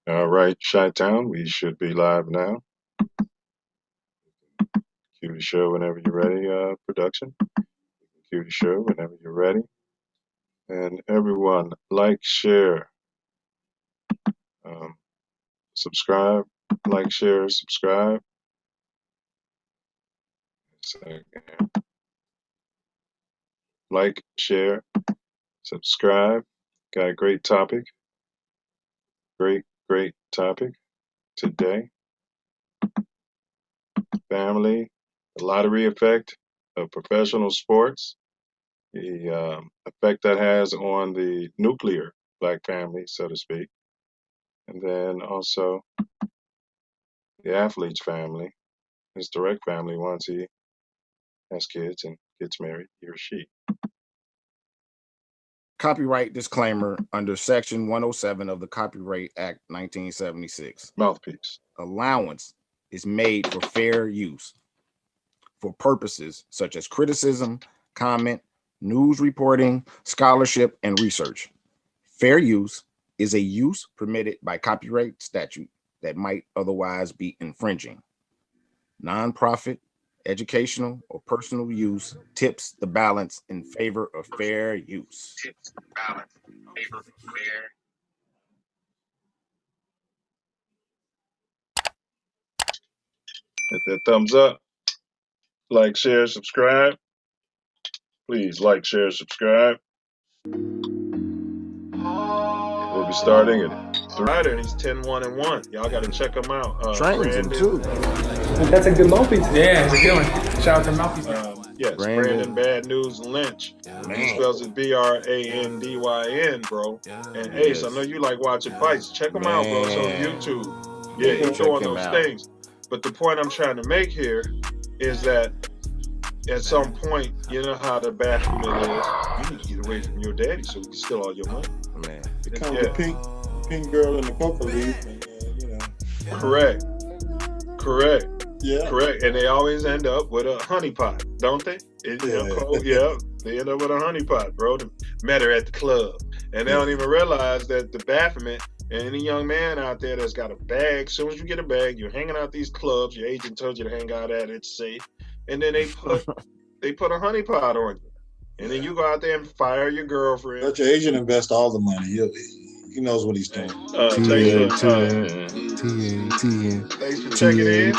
All right, Chi-Town, we should be live now. Cue the show whenever you're ready, production. Cue the show whenever you're ready. And everyone, like, share, subscribe, like, share, subscribe. Like, share, subscribe. Got a great topic. Great topic today. Family, the lottery effect of professional sports, the effect that has on the nuclear black family, so to speak, and then also the athlete's family, his direct family once he has kids and gets married, he or she. Copyright disclaimer under Section 107 of the Copyright Act 1976. Mouthpiece. Allowance is made for fair use for purposes such as criticism, comment, news reporting, scholarship, and research. Fair use is a use permitted by copyright statute that might otherwise be infringing. Nonprofit, educational, or personal use tips the balance in favor of fair use. Hit that thumbs up. Like, share, subscribe. Please like, share, subscribe. We'll be starting at Friday. He's 10-1-1. Y'all got to check him out. Brandon too. That's a good mouthpiece. Yeah, it's a good one. Shout out to Mouthpiece. Yes, Brandon Bad News Lynch. He spells it Brandyn, bro. And Ace, I know you like watching fights. Check him out, bro. It's on YouTube. Yeah, he's showing those things. But the point I'm trying to make here is that at some point, you know how the bathroom is. You need to get away from your daddy so we can steal all your money. Man, become the pink girl in the coca leaf, and Correct. Yeah. Correct. And they always end up with a honeypot, don't they? They end up with a honeypot, bro. Met her at the club. And they don't even realize that the Baphomet and any young man out there that's got a bag, as soon as you get a bag, you're hanging out these clubs, your agent told you to hang out at it safe. And then they put a honeypot on you. And then you go out there and fire your girlfriend. Let your agent invest all the money. He knows what he's doing. Thanks for checking in.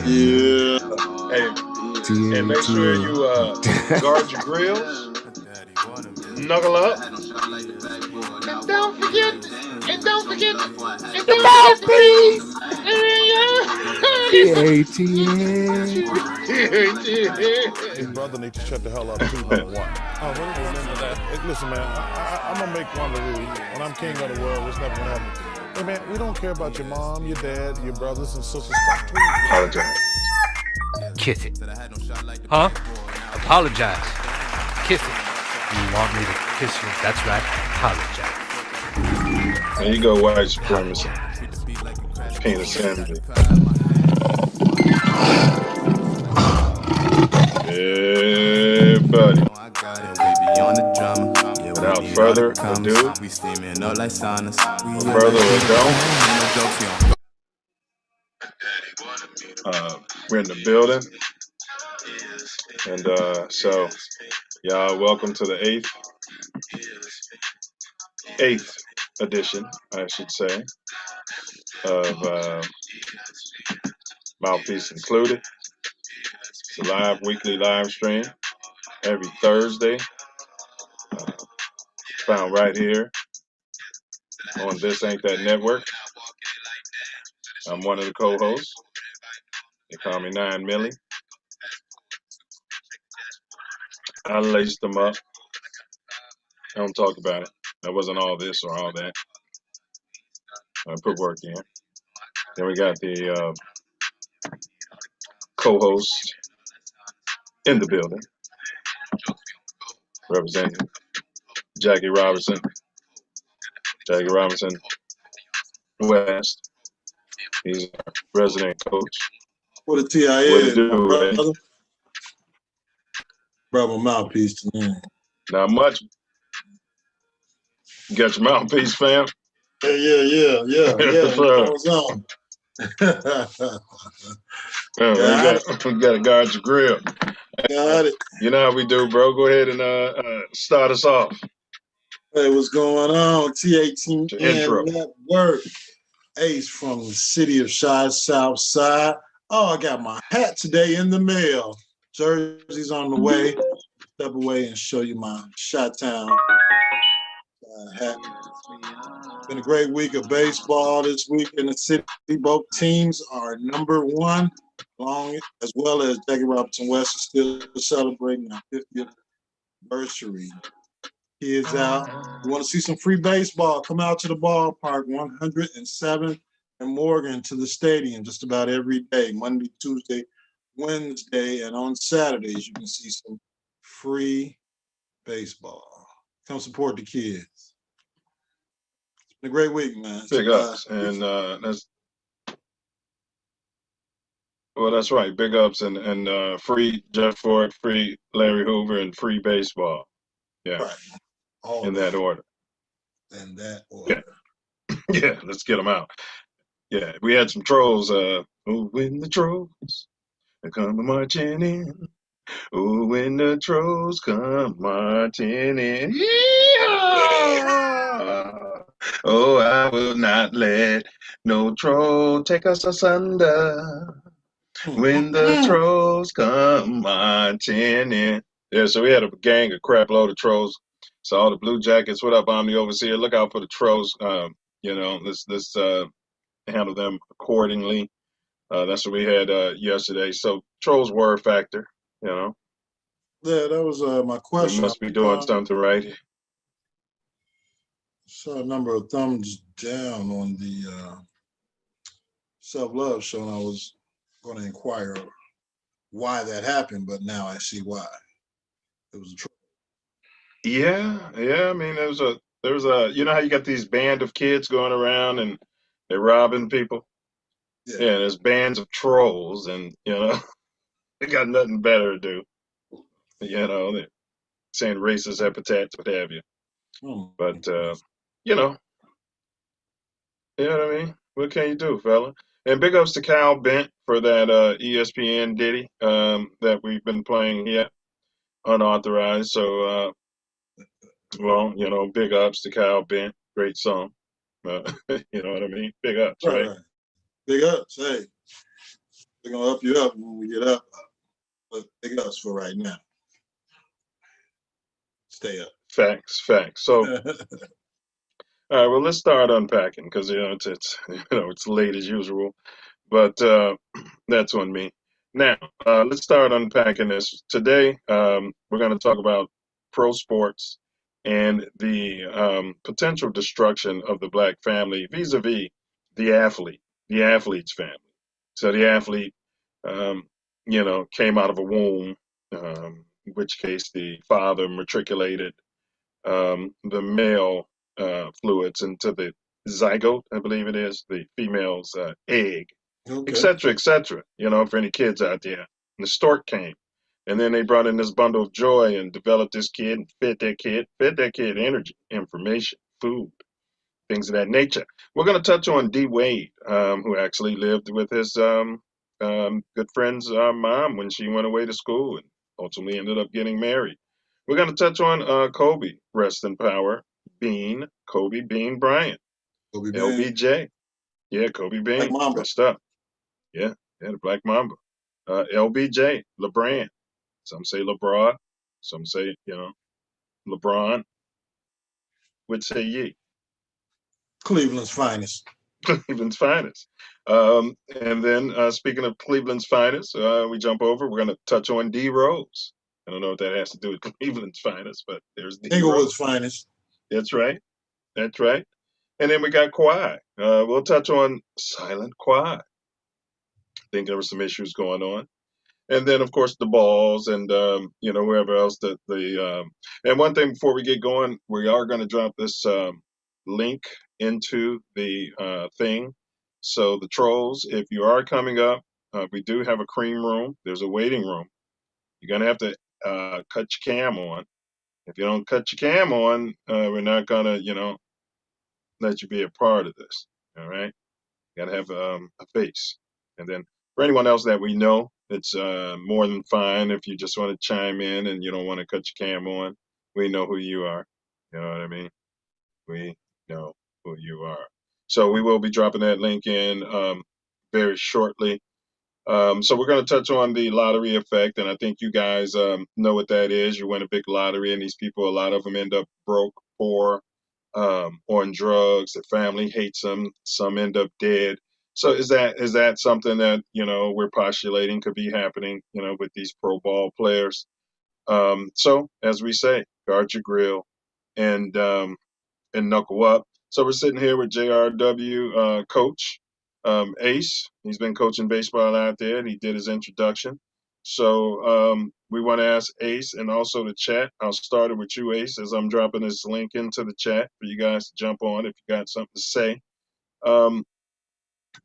Yeah. Hey, and make sure you guard your grills, knuckle up, and don't forget the mouthpiece. His brother needs to shut the hell up too. Listen, man, I'm gonna make one of the rules. When I'm king of the world, it's never gonna happen. Hey, man, we don't care about your mom, your dad, your brothers and sisters. Stop tweeting. Apologize. kiss it. Huh? Apologize. Kiss it. You want me to kiss you? That's right. Apologize. There you go, white supremacy. Penis envy. Yeah, buddy. Without further ado, we're in the building. And so, y'all, welcome to the eighth edition, I should say, of Mouthpiece Included. It's a live weekly live stream every Thursday, found right here on This Ain't That Network. I'm one of the co-hosts. They call me 9 Millie. I laced them up. I don't talk about it. That wasn't all this or all that. I put work in. Then we got the co-host in the building, representing Jackie Robinson West. He's our resident coach. What a TIA What is, to do, brother? Brother Mouthpiece tonight. Not much. You got your mouthpiece, fam? Yeah. Yes, What sir. goes on? We got to guard your grill. Got it. You know how we do, bro. Go ahead and start us off. Hey, what's going on? TATN Your intro. Network. Ace from the city of Chi South Side. Oh, I got my hat today in the mail. Jersey's on the way. Step away and show you my Chi-Town hat. It's been a great week of baseball this week in the city. Both teams are #1, as well as Jackie Robinson West is still celebrating our 50th anniversary. Kids out. You want to see some free baseball? Come out to the ballpark, 107th and Morgan, to the stadium just about every day, Monday, Tuesday, Wednesday, and on Saturdays you can see some free baseball. Come support the kids. It's been a great week, man. Big ups. And that's right. Big ups and free Jeff Ford, free Larry Hoover, and free baseball. Yeah. Right. All in that order. In that order. Yeah, let's get them out. Yeah, we had some trolls. Oh, when the trolls come marching in. Oh, when the trolls come marching in. Yeehaw! Oh, I will not let no troll take us asunder. When the trolls come marching in. Yeah, so we had a gang, a crap load of trolls. So all the Blue Jackets, what up, I'm the overseer. Look out for the trolls. Let's handle them accordingly. That's what we had yesterday. So trolls were a factor, Yeah, that was my question. We must be doing something right. Saw a number of thumbs down on the self-love show, and I was going to inquire why that happened, but now I see why. It was a troll. Yeah. I mean, there was a, you know how you got these band of kids going around and they're robbing people? Yeah, there's bands of trolls, and, they got nothing better to do. They're saying racist epithets, what have you. But, you know what I mean? What can you do, fella? And big ups to Cal Bent for that ESPN ditty that we've been playing here, unauthorized. So, big ups to Cal Bent. Great song. You know what I mean? Big ups, right? Big ups. Hey, they're going to up you up when we get up. But big ups for right now. Stay up. Facts. So, all right, well, let's start unpacking because, it's late as usual. But that's on me. Now, let's start unpacking this. Today, we're going to talk about pro sports and the potential destruction of the Black family vis-a-vis the athlete's family. So the athlete, came out of a womb, in which case the father matriculated the male fluids into the zygote, I believe it is, the female's egg. Et cetera, for any kids out there. And the stork came. And then they brought in this bundle of joy and developed this kid and fed that kid energy, information, food, things of that nature. We're going to touch on D. Wade, who actually lived with his good friend's mom when she went away to school and ultimately ended up getting married. We're going to touch on Kobe, rest in power, Kobe Bean Bryant, LBJ. Yeah, Kobe Bean, rest up. Yeah, the Black Mamba. LBJ, LeBron. Some say LeBron. Some say, LeBron. What say ye? Cleveland's finest. Cleveland's finest. And then speaking of Cleveland's finest, we jump over. We're going to touch on D. Rose. I don't know what that has to do with Cleveland's finest, but there's D. Inglewood's finest. That's right. And then we got Kawhi. We'll touch on Silent Kawhi. I think there were some issues going on. And then, of course, the balls and, wherever else and one thing before we get going, we are going to drop this link into the thing. So the trolls, if you are coming up, we do have a cream room. There's a waiting room. You're going to have to cut your cam on. If you don't cut your cam on, we're not going to, let you be a part of this. All right, got to have a face. And then for anyone else that we know, it's more than fine if you just want to chime in and you don't want to cut your cam on. We know who you are. You know what I mean? We know who you are. So we will be dropping that link in very shortly. So we're going to touch on the lottery effect, and I think you guys know what that is. You win a big lottery, and these people, a lot of them end up broke, poor, on drugs. Their family hates them. Some end up dead. So is that something that we're postulating could be happening with these pro ball players? So as we say, guard your grill and knuckle up. So we're sitting here with JRW coach Ace. He's been coaching baseball out there, and he did his introduction. So we want to ask Ace and also the chat. I'll start it with you, Ace, as I'm dropping this link into the chat for you guys to jump on if you got something to say.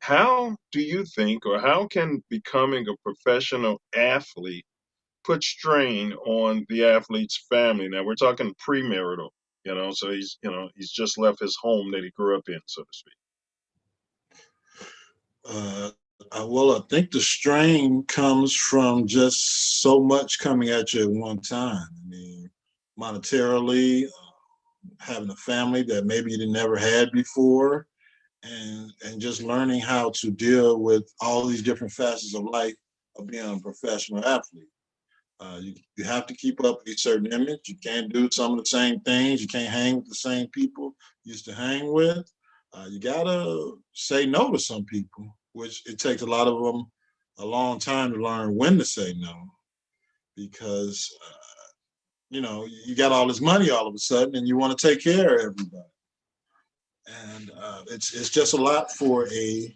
How do you think, or how can becoming a professional athlete put strain on the athlete's family? Now we're talking premarital, so he's just left his home that he grew up in, so to speak. Well, I think the strain comes from just so much coming at you at one time. I mean, monetarily, having a family that maybe you never had before, and just learning how to deal with all these different facets of life of being a professional athlete. You have to keep up a certain image. You can't do some of the same things. You can't hang with the same people you used to hang with. You gotta say no to some people, which it takes a lot of them a long time to learn when to say no, because you got all this money all of a sudden, and you want to take care of everybody, and it's just a lot for a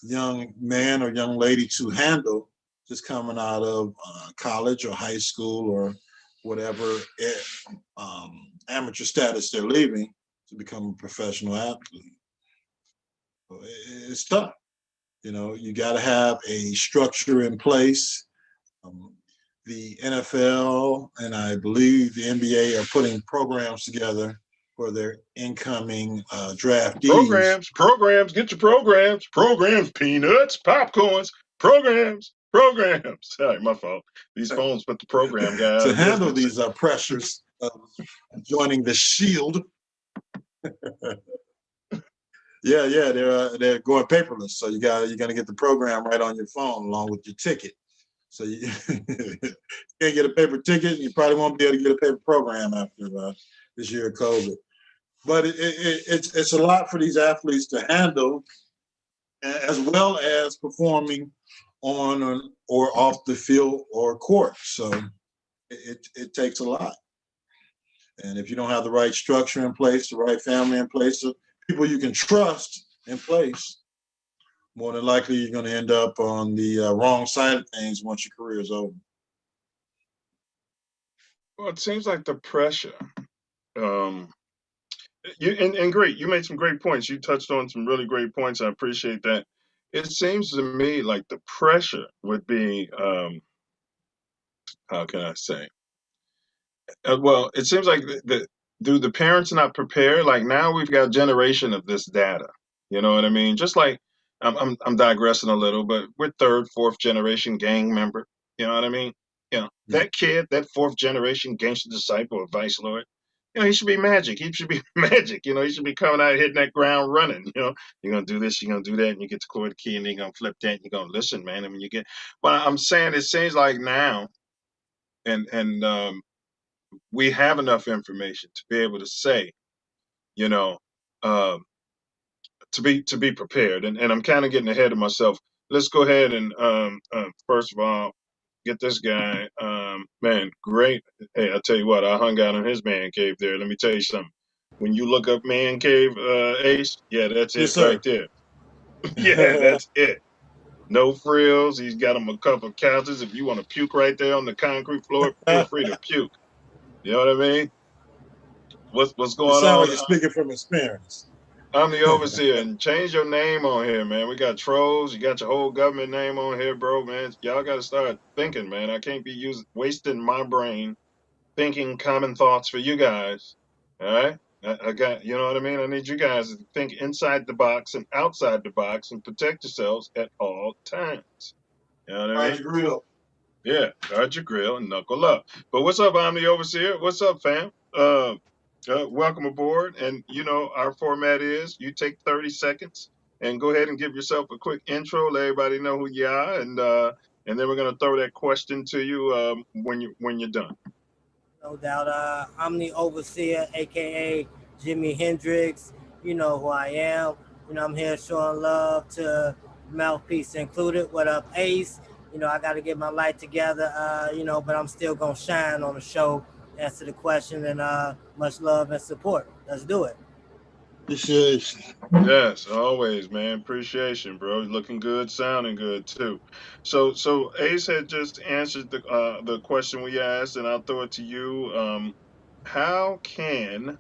young man or young lady to handle, just coming out of college or high school or whatever amateur status they're leaving to become a professional athlete. It's tough. You got to have a structure in place. The NFL and I believe the NBA are putting programs together for their incoming draftees. Programs, get your programs, peanuts, popcorns, programs. Sorry, my fault. These phones put the program guy to handle these pressures of joining the Shield. Yeah, they're going paperless, so you're gonna get the program right on your phone along with your ticket. So you can't get a paper ticket, you probably won't be able to get a paper program after this year of COVID. But it's a lot for these athletes to handle, as well as performing on or off the field or court. So it takes a lot. And if you don't have the right structure in place, the right family in place, people you can trust in place, more than likely you're going to end up on the wrong side of things once your career is over. Well, it seems like the pressure. And great, you made some great points. You touched on some really great points. I appreciate that. It seems to me like the pressure would be, how can I say? Well, it seems like do the parents not prepare? Like now we've got a generation of this data. You know what I mean? Just like I'm digressing a little, but we're third, fourth generation gang member. You know what I mean? That kid, that fourth generation gangster disciple of Vice Lord. He should be magic. He should be magic. He should be coming out hitting that ground running. You're gonna do this, you're gonna do that, and you get to core the key, and then you're gonna flip that, and you're gonna listen, man. I mean, but I'm saying it seems like now, and we have enough information to be able to say, to be prepared. And I'm kind of getting ahead of myself. Let's go ahead and first of all get this guy. Man, great. Hey, I'll tell you what, I hung out in his man cave there. Let me tell you something. When you look up man cave, Ace, yeah, that's Yes, it right there. Yeah, that's it. No frills. He's got him a couple of couches. If you want to puke right there on the concrete floor, feel free to puke. You know what I mean? What's going you sound on? Like you're speaking from experience. I'm the overseer, and change your name on here, man. We got trolls. You got your whole government name on here, bro, man. Y'all got to start thinking, man. I can't be wasting my brain thinking common thoughts for you guys. All right? I got, you know what I mean? I need you guys to think inside the box and outside the box and protect yourselves at all times. You know what I mean? Grill. Yeah, guard your grill and knuckle up. But what's up, I'm the overseer? What's up, fam? Welcome aboard. And you know, our format is you take 30 seconds and go ahead and give yourself a quick intro, let everybody know who you are, and then we're gonna throw that question to you when you're done. No doubt. I'm the overseer, aka Jimi Hendrix. You know who I am. You know, I'm here showing love to Mouthpiece included. What up, Ace? You know, I got to get my light together, you know, but I'm still going to shine on the show, answer the question, and much love and support. Let's do it. Appreciation. Yes, always, man. Appreciation, bro. Looking good, sounding good too. So Ace had just answered the question we asked, and I'll throw it to you. How can,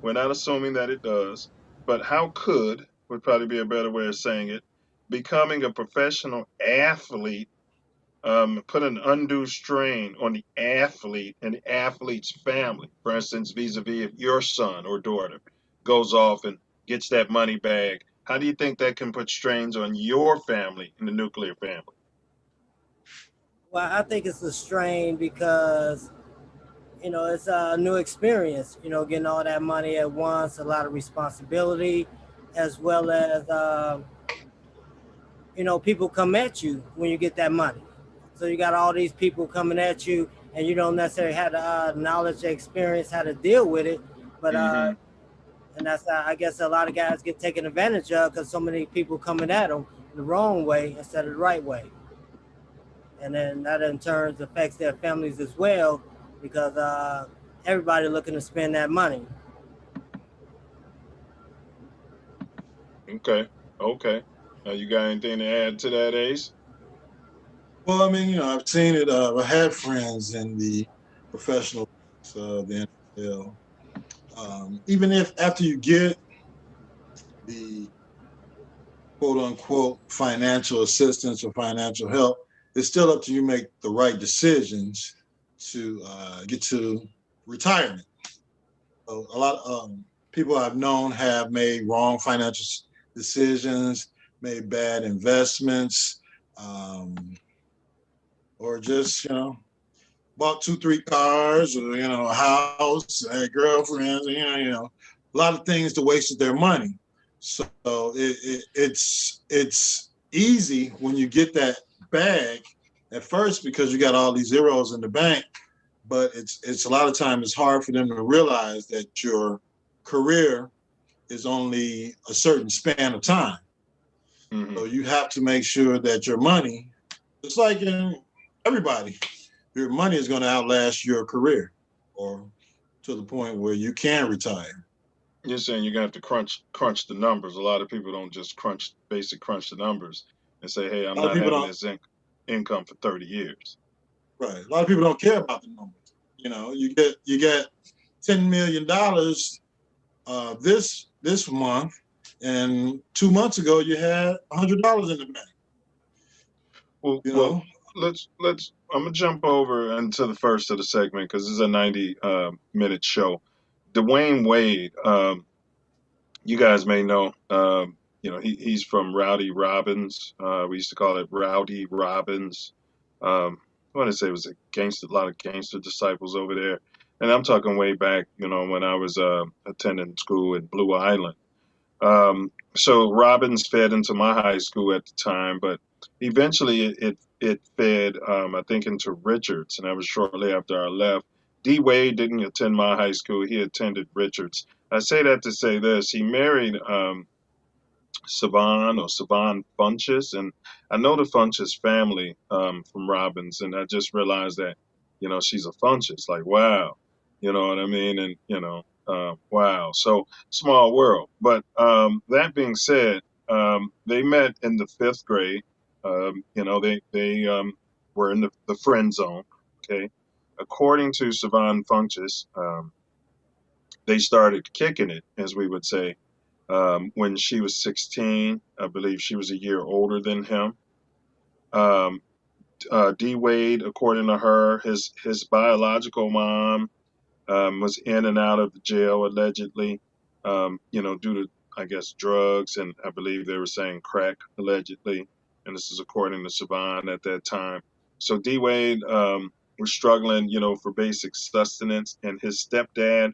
we're not assuming that it does, but how could would probably be a better way of saying it, becoming a professional athlete put an undue strain on the athlete and the athlete's family? For instance, vis-a-vis if your son or daughter goes off and gets that money bag, how do you think that can put strains on your family and the nuclear family? Well, I think it's a strain because, you know, it's a new experience, you know, getting all that money at once, a lot of responsibility, as well as, you know, people come at you when you get that money. So you got all these people coming at you, and you don't necessarily have the knowledge or experience how to deal with it. But and that's I guess a lot of guys get taken advantage of because so many people coming at them the wrong way instead of the right way, and then that in turn affects their families as well because everybody looking to spend that money. Okay. You got anything to add to that, Ace? Well, I mean, you know, I've seen it. I had friends in the professional, the NFL. Even if after you get the quote unquote financial assistance or financial help, it's still up to you to make the right decisions to get to retirement. So a lot of people I've known have made wrong financial decisions, made bad investments, or just, you know, bought 2-3 cars, or, you know, a house, had girlfriends, you know, a lot of things to waste their money. So it's easy when you get that bag at first because you got all these zeros in the bank, but it's a lot of times it's hard for them to realize that your career is only a certain span of time. Mm-hmm. So you have to make sure that your money, it's like in everybody, your money is going to outlast your career, or to the point where you can retire. You're saying you're going to have to crunch the numbers. A lot of people don't just crunch the numbers and say, hey, I'm not having this income for 30 years. Right. A lot of people don't care about the numbers. You know, you get $10 million this month, and 2 months ago you had $100 in the bank. Well, you know? I'm gonna jump over into the first of the segment because this is a 90-minute show. Dwayne Wade, you guys may know, you know, he's from Rowdy Robbins. We used to call it Rowdy Robbins. I want to say it was a lot of gangster disciples over there. And I'm talking way back, you know, when I was attending school in Blue Island. So Robbins fed into my high school at the time, but eventually it fed, I think, into Richards, and that was shortly after I left. D. Wade didn't attend my high school. He attended Richards. I say that to say this. He married Savon Funches, and I know the Funches family from Robbins, and I just realized that, you know, she's a Funches. Like, wow. You know what I mean? And, you know, wow. So small world. But that being said, they met in the 5th grade. You know, they were in the friend zone. Okay. According to Savon Funches, they started kicking it, as we would say, when she was 16. I believe she was a year older than him. D. Wade, according to her, his biological mom was in and out of jail allegedly, due to, I guess, drugs, and I believe they were saying crack allegedly. And this is according to Saban at that time. So D Wade was struggling, for basic sustenance, and his stepdad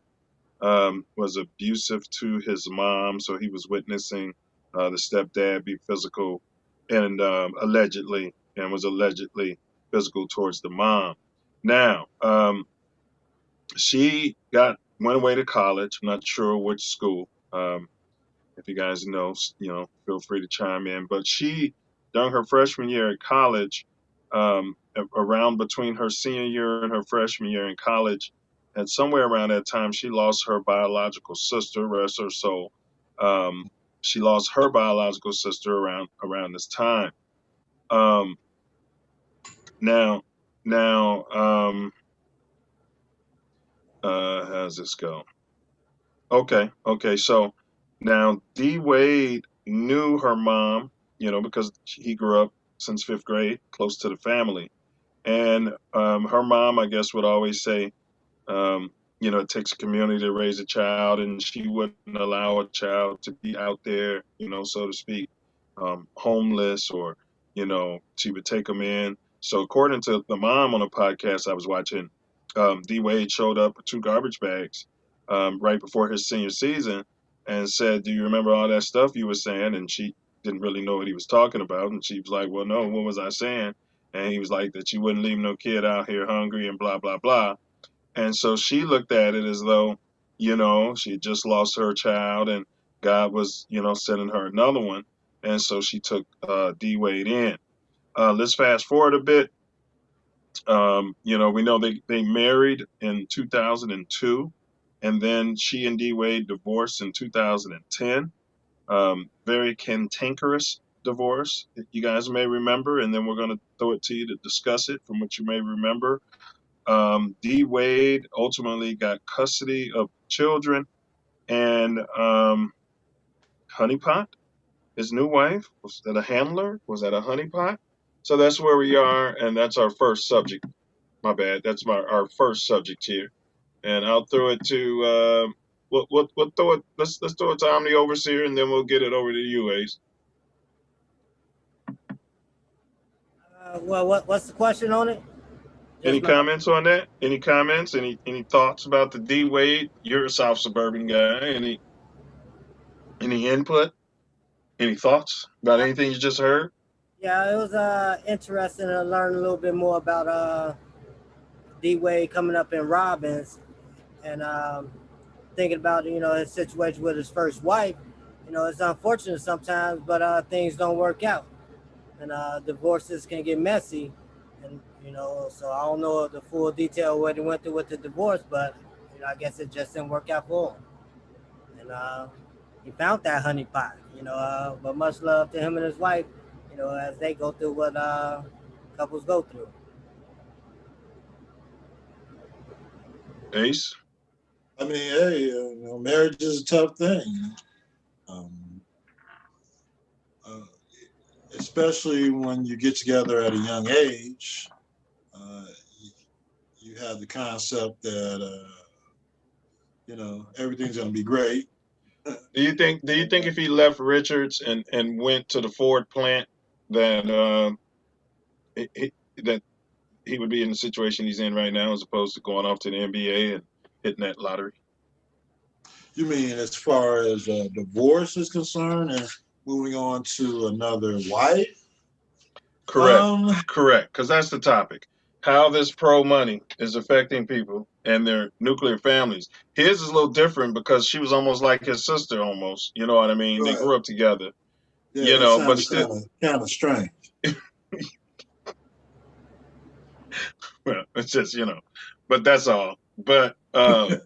was abusive to his mom. So he was witnessing the stepdad be physical and was allegedly physical towards the mom. Now, she went away to college. I'm not sure which school. If you guys know, feel free to chime in. But she, during her freshman year at college, around between her senior year and her freshman year in college, and somewhere around that time, she lost her biological sister, rest her soul. She lost her biological sister around this time. How's this go? Okay. So now D Wade knew her mom, because he grew up since 5th grade, close to the family. And her mom, I guess, would always say, it takes a community to raise a child, and she wouldn't allow a child to be out there, so to speak, homeless, or, she would take them in. So according to the mom on a podcast I was watching, D Wade showed up with 2 garbage bags right before his senior season and said, "Do you remember all that stuff you were saying?" And she didn't really know what he was talking about. And she was like, "Well, no, what was I saying?" And he was like, that you wouldn't leave no kid out here hungry and blah, blah, blah. And so she looked at it as though, she had just lost her child and God was, sending her another one. And so she took D Wade in. Let's fast forward a bit. We know they married in 2002, and then she and D Wade divorced in 2010. Very cantankerous divorce, you guys may remember, and then we're going to throw it to you to discuss it from what you may remember. D Wade ultimately got custody of children, and Honeypot, his new wife, was that a handler? Was that a honeypot? So that's where we are, and that's our first subject. My bad. That's our first subject here, and I'll throw it to we'll throw it. Let's throw it to Omni Overseer, and then we'll get it over to you, Ace. What's the question on it? Any comments on that? Any comments? Any thoughts about the D Wade? You're a South Suburban guy. Any input? Any thoughts about anything you just heard? Yeah, it was interesting to learn a little bit more about D Wade coming up in Robbins, and thinking about his situation with his first wife. It's unfortunate sometimes, but things don't work out, and divorces can get messy. And so I don't know the full detail what he went through with the divorce, but I guess it just didn't work out for him. And he found that honeypot, but much love to him and his wife, as they go through what couples go through. Ace? I mean, hey, marriage is a tough thing. Especially when you get together at a young age. You have the concept that everything's going to be great. Do you think if he left Richards and went to the Ford plant that he would be in the situation he's in right now, as opposed to going off to the NBA and hitting that lottery? You mean as far as divorce is concerned and moving on to another wife? Correct, because that's the topic. How this pro money is affecting people and their nuclear families. His is a little different because she was almost like his sister, almost. You know what I mean? Right. They grew up together. Yeah, but still kind of strange. Well, it's just but that's all. But I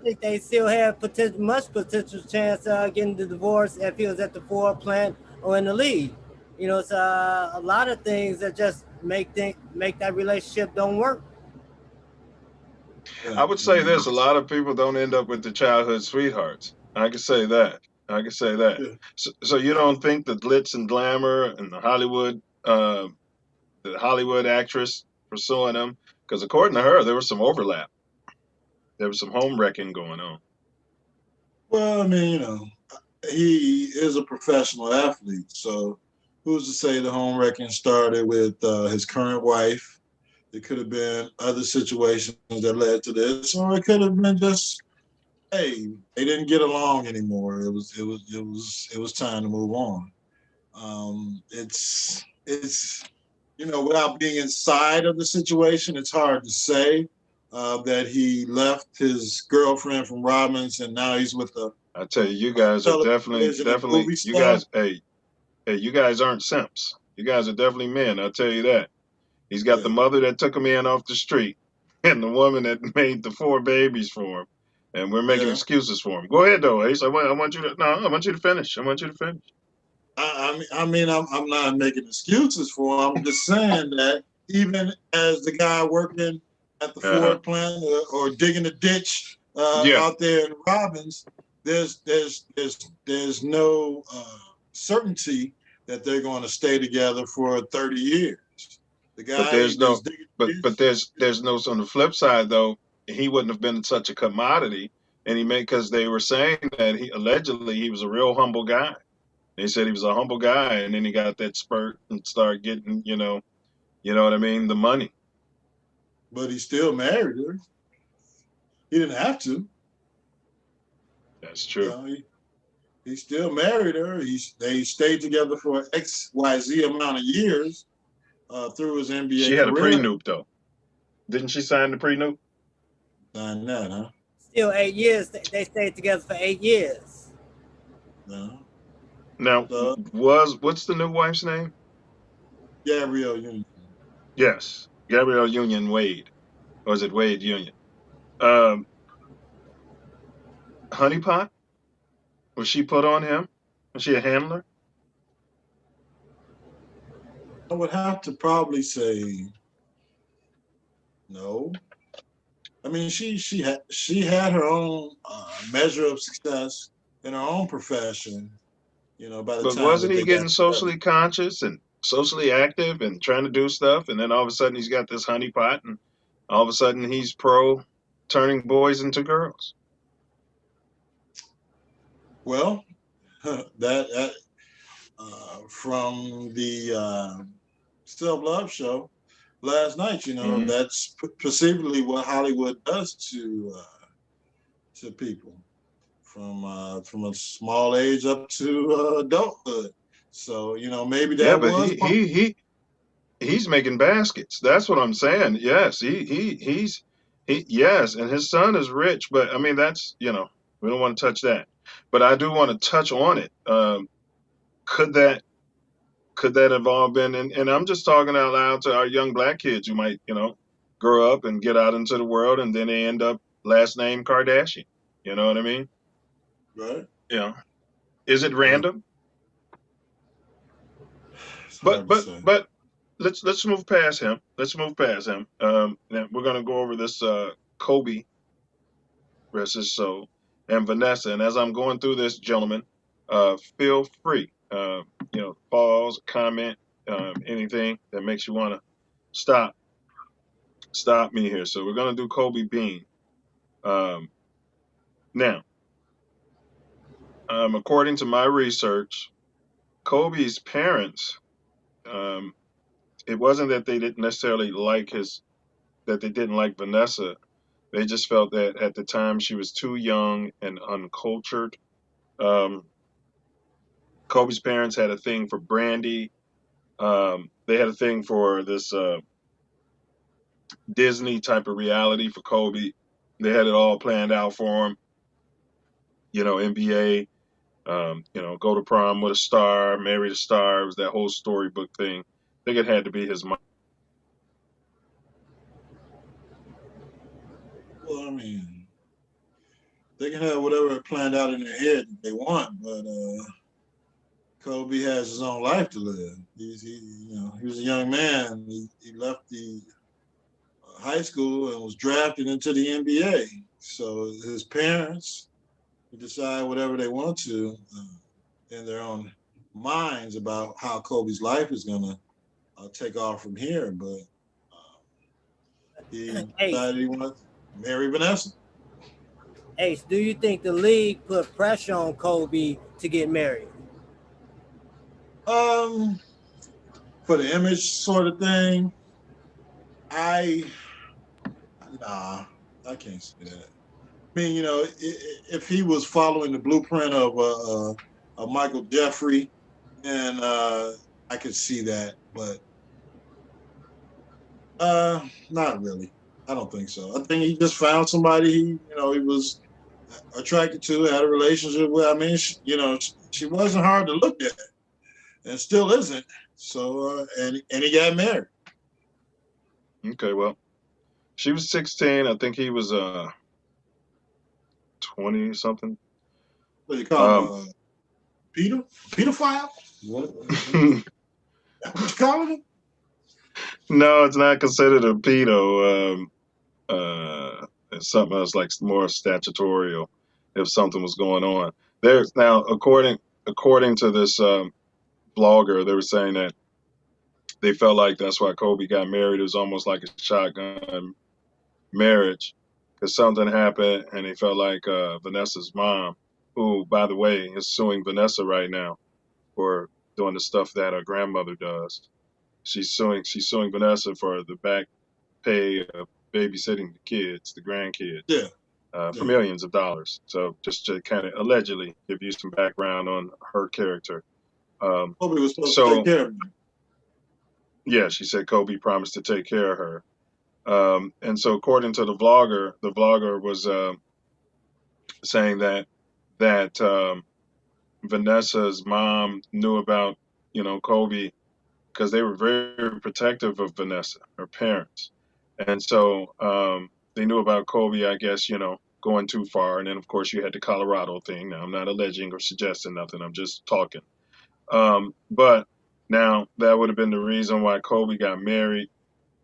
think they still have much potential chance of getting the divorce if he was at the Ford plant or in the league. It's a lot of things that just make that relationship don't work. I would say this: a lot of people don't end up with the childhood sweethearts. I can say that. Yeah. So you don't think the glitz and glamour and the Hollywood actress pursuing him because according to her, there was some overlap. There was some home wrecking going on. Well, I mean, he is a professional athlete, so who's to say the home wrecking started with his current wife? It could have been other situations that led to this, or it could have been just, hey, they didn't get along anymore. It was time to move on. It's without being inside of the situation, it's hard to say that he left his girlfriend from Robbins and now he's with a. I tell you, you guys are definitely. You guys, hey, you guys aren't simps. You guys are definitely men. I'll tell you that. He's got the mother that took him in off the street, and the woman that made the 4 babies for him, and we're making excuses for him. Go ahead, though, Ace. I want you to finish. I want you to finish. I'm not making excuses for him. I'm just saying that even as the guy working at the Ford plant or digging a ditch out there in Robbins, there's no certainty that they're going to stay together for 30 years. The guy, but there's no on the flip side though. He wouldn't have been such a commodity, and because they were saying that he was a real humble guy. They said he was a humble guy, and then he got that spurt and started getting, you know what I mean, the money. But he still married her. He didn't have to. That's true. He still married her. They stayed together for XYZ amount of years through his NBA She had career. a pre-nuke, though. Didn't she sign the pre-nuke? Signed that, huh? Still 8 years. They stayed together for 8 years. No. Now, what's the new wife's name? Gabrielle Union. Yes, Gabrielle Union Wade. Or is it Wade Union? Honeypot? Was she put on him? Was she a handler? I would have to probably say no. I mean, she had her own measure of success in her own profession. By the time. But wasn't he getting socially conscious and socially active and trying to do stuff? And then all of a sudden he's got this honeypot, and all of a sudden he's pro turning boys into girls. Well, that from the Self-Love show last night, that's perceivably what Hollywood does to people from a small age up to adulthood. So maybe that was. He's making baskets. That's what I'm saying. Yes, he's yes, and his son is rich. But I mean, that's we don't want to touch that. But I do want to touch on it. Could that have all been? And I'm just talking out loud to our young black kids who might grow up and get out into the world, and then they end up last name Kardashian. You know what I mean? Right. Is it random? But let's move past him. Now we're gonna go over this Kobe, rest his soul, and Vanessa. And as I'm going through this, gentlemen, feel free. Pause, comment, anything that makes you want to stop me here. So we're gonna do Kobe Bean. Now, according to my research, Kobe's parents, it wasn't that they didn't necessarily that they didn't like Vanessa. They just felt that at the time she was too young and uncultured. Kobe's parents had a thing for Brandy. They had a thing for this Disney type of reality for Kobe. They had it all planned out for him. NBA, go to prom with a star, marry the star. It was that whole storybook thing. I think it had to be his mom. Well, I mean, they can have whatever planned out in their head that they want, but Kobe has his own life to live. He was a young man. He left the high school and was drafted into the NBA. So his parents decide whatever they want to in their own minds about how Kobe's life is gonna take off from here. But he decided he wanted to marry Vanessa. Ace, do you think the league put pressure on Kobe to get married? For the image sort of thing, I can't say that. I mean, if he was following the blueprint of Michael Jeffrey, then I could see that, but not really. I don't think so. I think he just found somebody he was attracted to, had a relationship with. I mean, she wasn't hard to look at, and still isn't. So, and he got married. Okay, well, she was 16. I think he was 20 something. What do you call him? Pedophile? What you calling him? No, it's not considered a pedo. It's something else, like more statutorial. If something was going on there now, according to this blogger, they were saying that they felt like that's why Kobe got married. It was almost like a shotgun marriage because something happened, and they felt like Vanessa's mom, who, by the way, is suing Vanessa right now for doing the stuff that her grandmother does. She's suing Vanessa for the back pay of babysitting the kids, the grandkids, for millions of dollars. So just to kind of allegedly give you some background on her character. Kobe was supposed to take care of her. Yeah, she said Kobe promised to take care of her. And so according to the vlogger was saying that Vanessa's mom knew about, Kobe, because they were very protective of Vanessa, her parents. And so they knew about Kobe, I guess, going too far. And then, of course, you had the Colorado thing. Now, I'm not alleging or suggesting nothing. I'm just talking. But now that would have been the reason why Kobe got married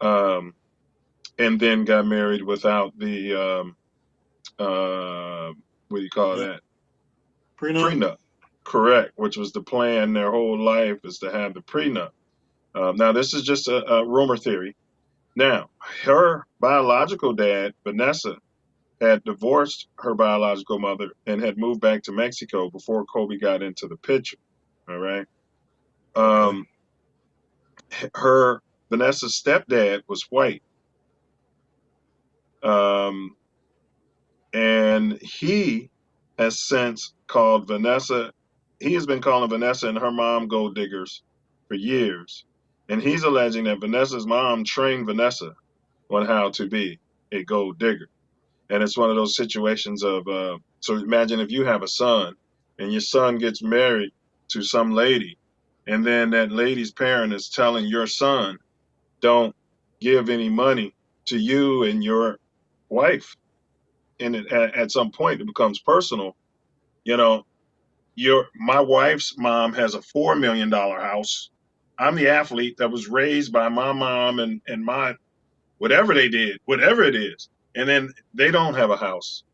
and then got married without the, what do you call that? Prenup. Correct, which was the plan their whole life, is to have the prenup. Now, this is just a rumor theory. Now, her biological dad, Vanessa, had divorced her biological mother and had moved back to Mexico before Kobe got into the picture. All right. Vanessa's stepdad was white. And he has since called Vanessa, he has been calling Vanessa and her mom gold diggers for years. And he's alleging that Vanessa's mom trained Vanessa on how to be a gold digger. And it's one of those situations of, so imagine if you have a son and your son gets married to some lady, and then that lady's parent is telling your son, don't give any money to you and your wife. And at some point it becomes personal. My wife's mom has a $4 million house. I'm the athlete that was raised by my mom and my, whatever they did, whatever it is. And then they don't have a house.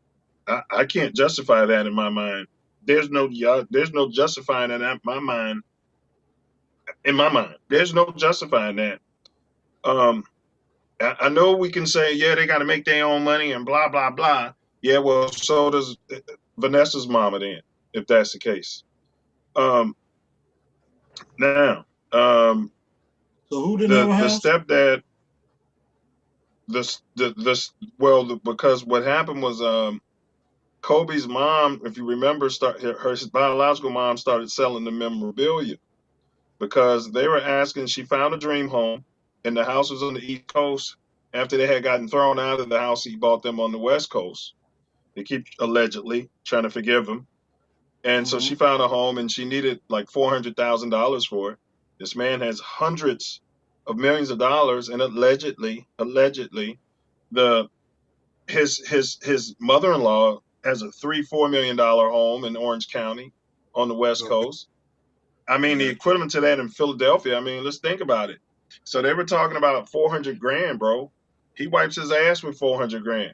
I can't justify that in my mind. There's no justifying that in my mind. There's no justifying that. I know we can say, yeah, they got to make their own money and blah, blah, blah. Yeah, well, so does Vanessa's mama then, if that's the case. Now, so who didn't have a house? The stepdad, because what happened was Kobe's mom, if you remember, her biological mom started selling the memorabilia because they were asking. She found a dream home, and the house was on the East Coast. After they had gotten thrown out of the house, he bought them on the West Coast. They keep allegedly trying to forgive him. And so she found a home and she needed like $400,000 for it. This man has hundreds of millions of dollars, and allegedly, his mother-in-law has a $3-4 million home in Orange County on the West Coast. I mean, the equivalent to that in Philadelphia. I mean, let's think about it. So they were talking about $400,000, bro. He wipes his ass with $400,000,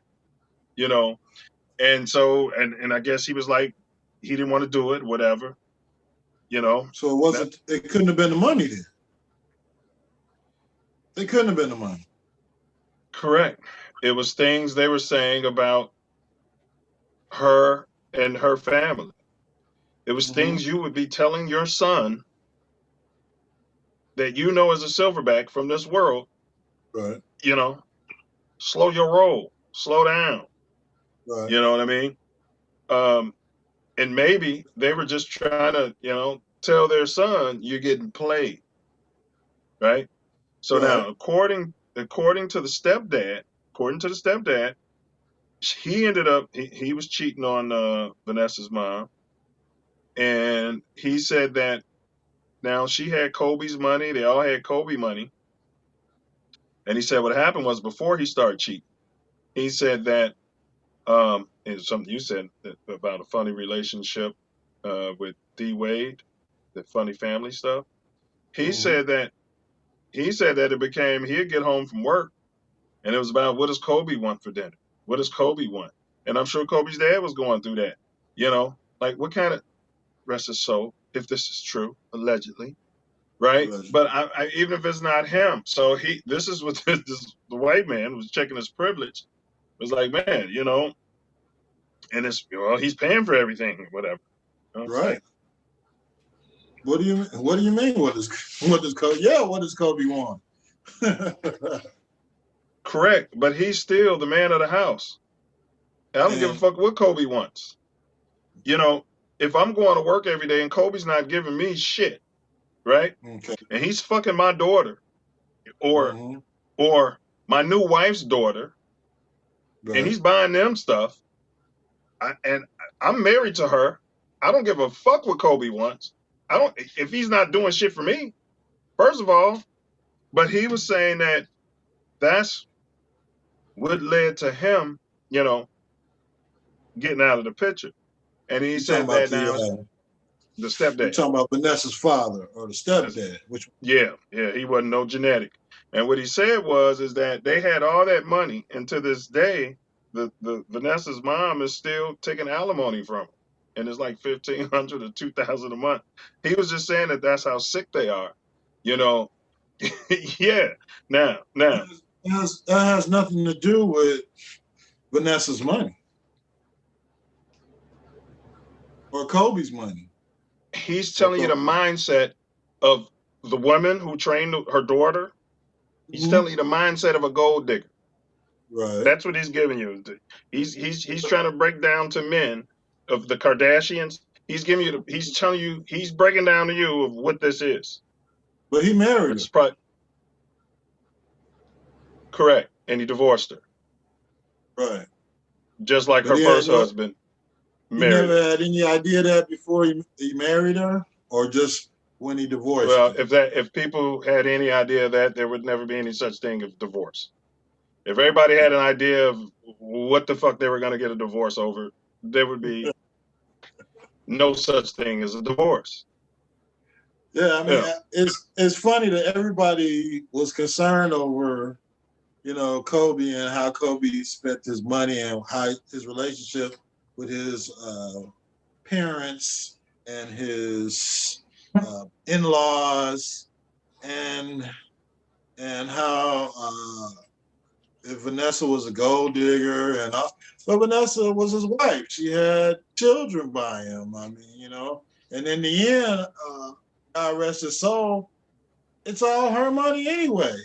And so, and I guess he was like, he didn't want to do it, whatever, So it wasn't. It couldn't have been the money then. It couldn't have been the money. Correct. It was things they were saying about her and her family. It was things you would be telling your son that you know as a silverback from this world. Right. You know, slow your roll, slow down. Right. You know what I mean? And maybe they were just trying to, tell their son you're getting played, right? So now, according to the stepdad, he ended up he was cheating on Vanessa's mom, and he said that now she had Kobe's money. They all had Kobe money, and he said what happened was before he started cheating, he said that and something you said about a funny relationship with D Wade, the funny family stuff. He said that it became he'd get home from work and it was about what does Kobe want for dinner? What does Kobe want? And I'm sure Kobe's dad was going through that. Like what kind of rest his soul, if this is true, allegedly. Right? But I even if it's not him, so this is what the white man was checking his privilege. Was like, man, and it's he's paying for everything, whatever. Right. What do you mean? What does Kobe? Yeah, what does Kobe want? Correct, but he's still the man of the house. I don't give a fuck what Kobe wants. If I'm going to work every day and Kobe's not giving me shit, right? Okay. And he's fucking my daughter, or my new wife's daughter, and he's buying them stuff. And I'm married to her. I don't give a fuck what Kobe wants. If he's not doing shit for me, first of all. But he was saying that that's what led to him, getting out of the picture. And he said that now the stepdad. You're talking about Vanessa's father or the stepdad, yeah, he wasn't no genetic. And what he said is that they had all that money, and to this day, the Vanessa's mom is still taking alimony from him, and it's like $1,500 or $2,000 a month. He was just saying that that's how sick they are, Yeah. Now that has nothing to do with Vanessa's money or Kobe's money. He's telling you the mindset of the woman who trained her daughter. He's telling you the mindset of a gold digger. Right. That's what he's giving you. He's trying to break down to men of the Kardashians. He's giving you he's telling you, he's breaking down to you of what this is. But he married her. Correct. And he divorced her. Right. Just like her first husband married. He never had any idea that before he married her, or just when he divorced her? Well, if people had any idea of that, there would never be any such thing as divorce. If everybody had an idea of what the fuck they were going to get a divorce over, there would be no such thing as a divorce. Yeah, I mean, it's funny that everybody was concerned over, Kobe and how Kobe spent his money and how his relationship with his parents and his in-laws, and how if Vanessa was a gold digger, but Vanessa was his wife. She had children by him. I mean, and in the end, God rest his soul, it's all her money anyway.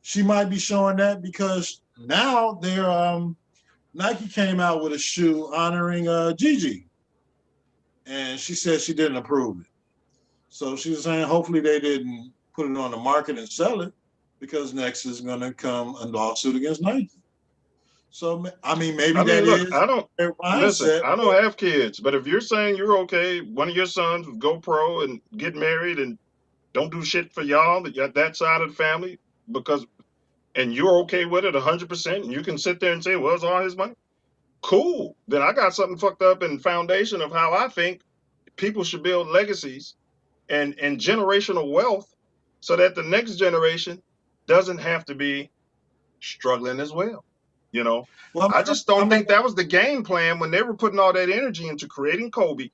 She might be showing that because now Nike came out with a shoe honoring Gigi, and she said she didn't approve it. So she was saying hopefully they didn't put it on the market and sell it, because next is going to come a lawsuit against Nike. So I mean, maybe I don't have kids, but if you're saying you're okay, one of your sons would go pro and get married and don't do shit for y'all, that side of the family, and you're okay with it 100%, and you can sit there and say, well, it's all his money. Cool. Then I got something fucked up in foundation of how I think people should build legacies and generational wealth, so that the next generation doesn't have to be struggling as well. I just don't think that was the game plan when they were putting all that energy into creating Kobe.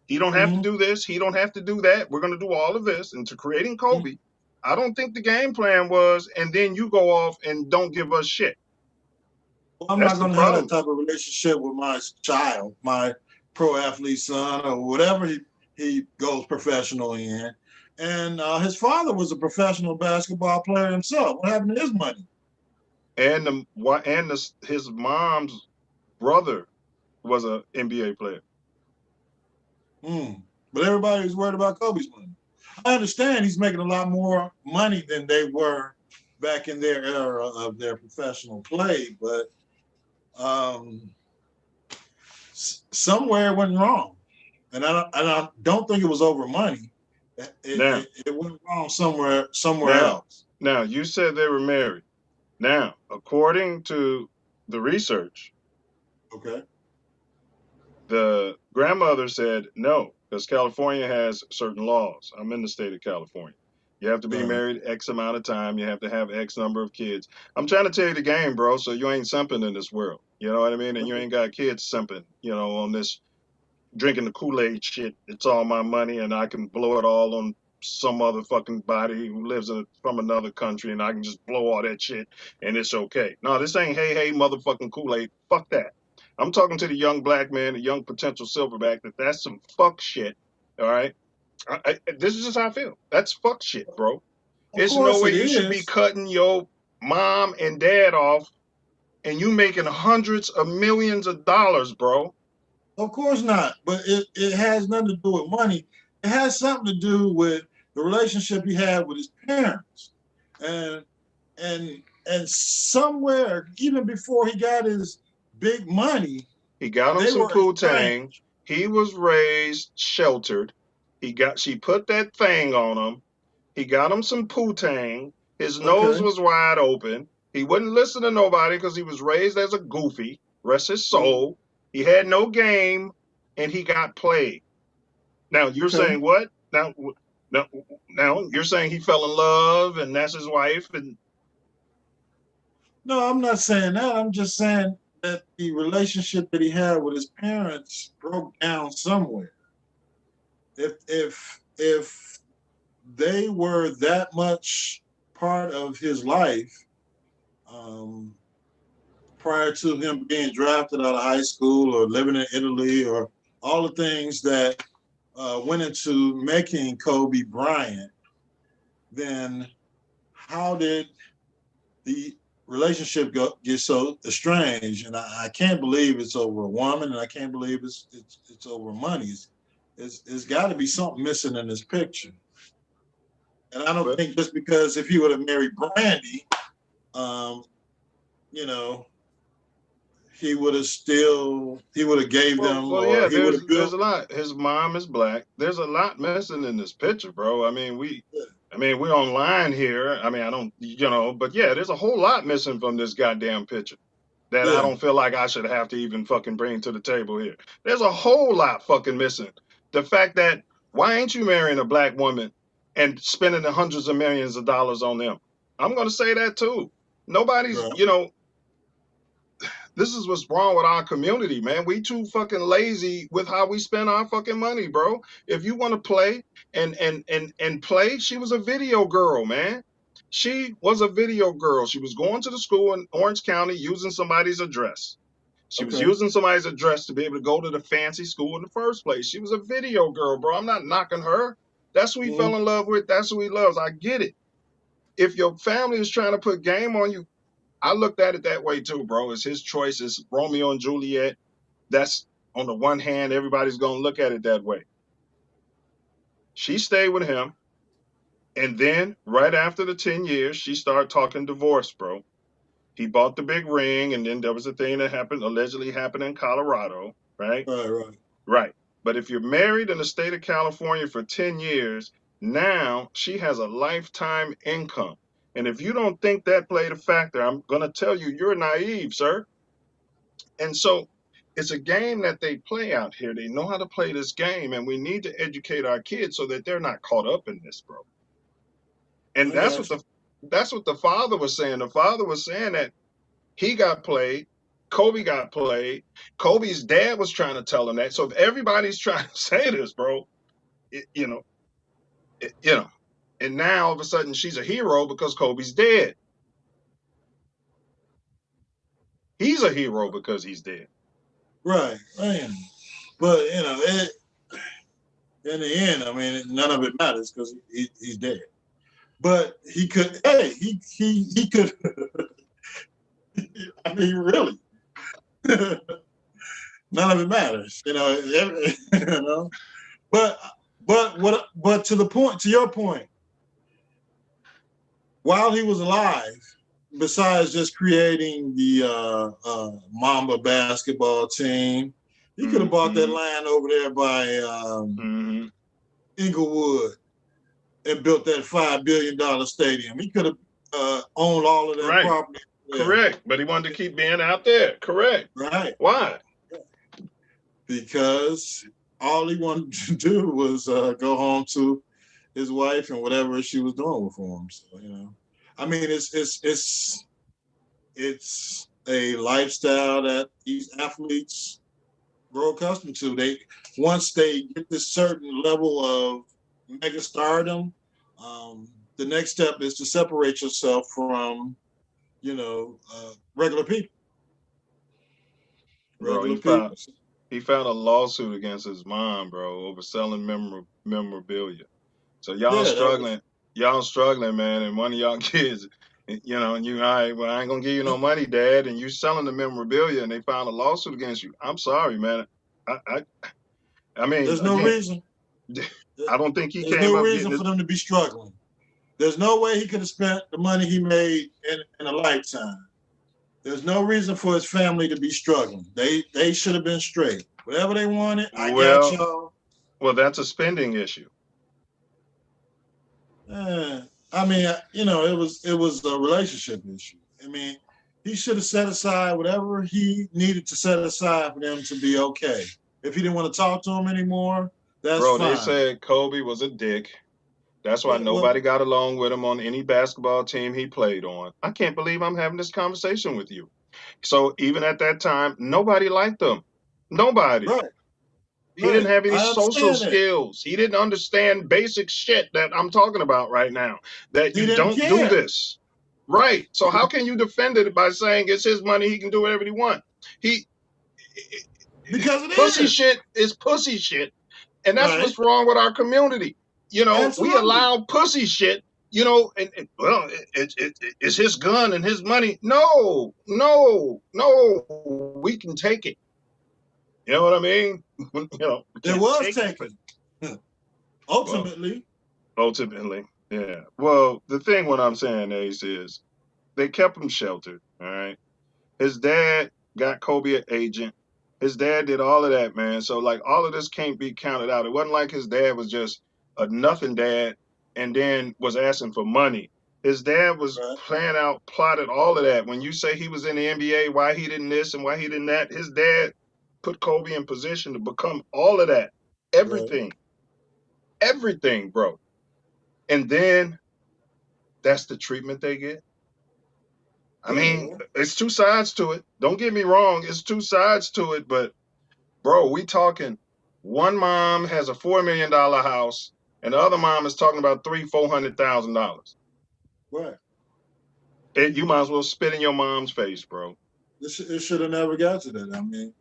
He don't have to do this. He don't have to do that. We're going to do all of this into creating Kobe. I don't think the game plan was, and then you go off and don't give us shit. Well, I'm not going to have that type of relationship with my child, my pro athlete son, or whatever he goes professional in. And his father was a professional basketball player himself. What happened to his money? And his mom's brother was an NBA player. But everybody's worried about Kobe's money. I understand he's making a lot more money than they were back in their era of their professional play, but somewhere it went wrong. And I don't think it was over money. It went wrong somewhere else. Now, you said they were married. Now, according to the research, okay, the grandmother said no, because California has certain laws. I'm in the state of California. You have to be married X amount of time. You have to have X number of kids. I'm trying to tell you the game, bro, so you ain't simping in this world. You know what I mean? And you ain't got kids simping, on this drinking the Kool-Aid shit. It's all my money, and I can blow it all on some other fucking body who lives from another country, and I can just blow all that shit, and it's okay. No, this ain't hey motherfucking Kool-Aid. Fuck that. I'm talking to the young black man, the young potential silverback, that's some fuck shit. All right. This is just how I feel. That's fuck shit, bro. There's no way you should be cutting your mom and dad off, and you making hundreds of millions of dollars, bro. Of course not. But it has nothing to do with money. It has something to do with the relationship he had with his parents. And somewhere, even before he got his big money, he got him some Poo-Tang. He was raised sheltered. She put that thing on him. He got him some Poo-Tang. His nose was wide open. He wouldn't listen to nobody because he was raised as a goofy. Rest his soul. He had no game, and he got played. Now you're saying what? Now you're saying he fell in love, and that's his wife. And no, I'm not saying that. I'm just saying that the relationship that he had with his parents broke down somewhere. If they were that much part of his life, prior to him being drafted out of high school or living in Italy or all the things that went into making Kobe Bryant, then how did the relationship get so estranged? And I can't believe it's over a woman, and I can't believe it's over money. It's got to be something missing in this picture. And I don't think just because if he would have married Brandy, he would have gave them. Well, yeah, there's a lot. His mom is black. There's a lot missing in this picture, bro. I mean, we're online here. I mean, I don't, but yeah, there's a whole lot missing from this goddamn picture that I don't feel like I should have to even fucking bring to the table here. There's a whole lot fucking missing. The fact that why ain't you marrying a black woman and spending the hundreds of millions of dollars on them? I'm going to say that too. Nobody's, this is what's wrong with our community, man. We too fucking lazy with how we spend our fucking money, bro. If you want to play and play, she was a video girl, man. She was a video girl. She was going to the school in Orange County using somebody's address. She was using somebody's address to be able to go to the fancy school in the first place. She was a video girl, bro. I'm not knocking her. That's who he fell in love with. That's who he loves. I get it. If your family is trying to put game on you, I looked at it that way too, bro. It's his choice. It's Romeo and Juliet. That's on the one hand, everybody's going to look at it that way. She stayed with him. And then right after the 10 years, she started talking divorce, bro. He bought the big ring, and then there was a thing that allegedly happened in Colorado, right? Right. But if you're married in the state of California for 10 years, now she has a lifetime income. And if you don't think that played a factor, I'm going to tell you, you're naive, sir. And so it's a game that they play out here. They know how to play this game, and we need to educate our kids so that they're not caught up in this, bro. And that's what the father was saying. The father was saying that he got played, Kobe got played, Kobe's dad was trying to tell him that. So if everybody's trying to say this, bro, And now all of a sudden she's a hero because Kobe's dead. He's a hero because he's dead. Right. But you know, in the end, I mean, none of it matters because he's dead. But he could. Hey, he could. I mean, really. None of it matters, you know. You know. But to your point, while he was alive, besides just creating the Mamba basketball team, he could have bought that land over there by Inglewood and built that $5 billion stadium. He could have owned all of that property. Yeah. Correct. But he wanted to keep being out there. Correct. Right. Why? Because all he wanted to do was go home to his wife and whatever she was doing for him. So, you know, I mean, it's a lifestyle that these athletes grow accustomed to. Once they get this certain level of mega stardom, the next step is to separate yourself from, you know, regular people. He filed a lawsuit against his mom, bro, over selling memorabilia. So y'all struggling, man, and one of y'all kids, you know, and you, all right, well, I ain't gonna give you no money, Dad, and you selling the memorabilia, and they filed a lawsuit against you. I'm sorry, man. I mean, there's no reason. I don't think he came up. There's no reason for them to be struggling. There's no way he could have spent the money he made in a lifetime. There's no reason for his family to be struggling. They should have been straight. Whatever they wanted, I got y'all. Well, that's a spending issue. I mean, you know, it was a relationship issue. I mean, he should have set aside whatever he needed to set aside for them to be okay. If he didn't want to talk to him anymore, that's fine. They said Kobe was a dick. That's why nobody got along with him on any basketball team he played on. I can't believe I'm having this conversation with you. So even at that time, nobody liked him. Nobody. Right. He didn't have any social skills. He didn't understand basic shit that I'm talking about right now. That you don't do this. Right. So how can you defend it by saying it's his money, he can do whatever he wants? Because it pussy shit is pussy shit. And that's what's wrong with our community. You know, we allow pussy shit, you know, and well, it's his gun and his money. No, we can take it. You know what I mean? You know, it was taken. Ultimately, yeah. Well, the thing, what I'm saying, Ace, is they kept him sheltered. All right. His dad got Kobe an agent. His dad did all of that, man. So like all of this can't be counted out. It wasn't like his dad was just a nothing dad and then was asking for money. His dad was plotted all of that. When you say he was in the NBA, why he didn't this and why he didn't that, his dad put Kobe in position to become all of that. Everything. Everything, bro. And then that's the treatment they get. I mean, it's two sides to it. Don't get me wrong. It's two sides to it. But, bro, we talking one mom has a $4 million house and the other mom is talking about $300,000-$400,000. Right. And you might as well spit in your mom's face, bro. It should have never got to that. I mean,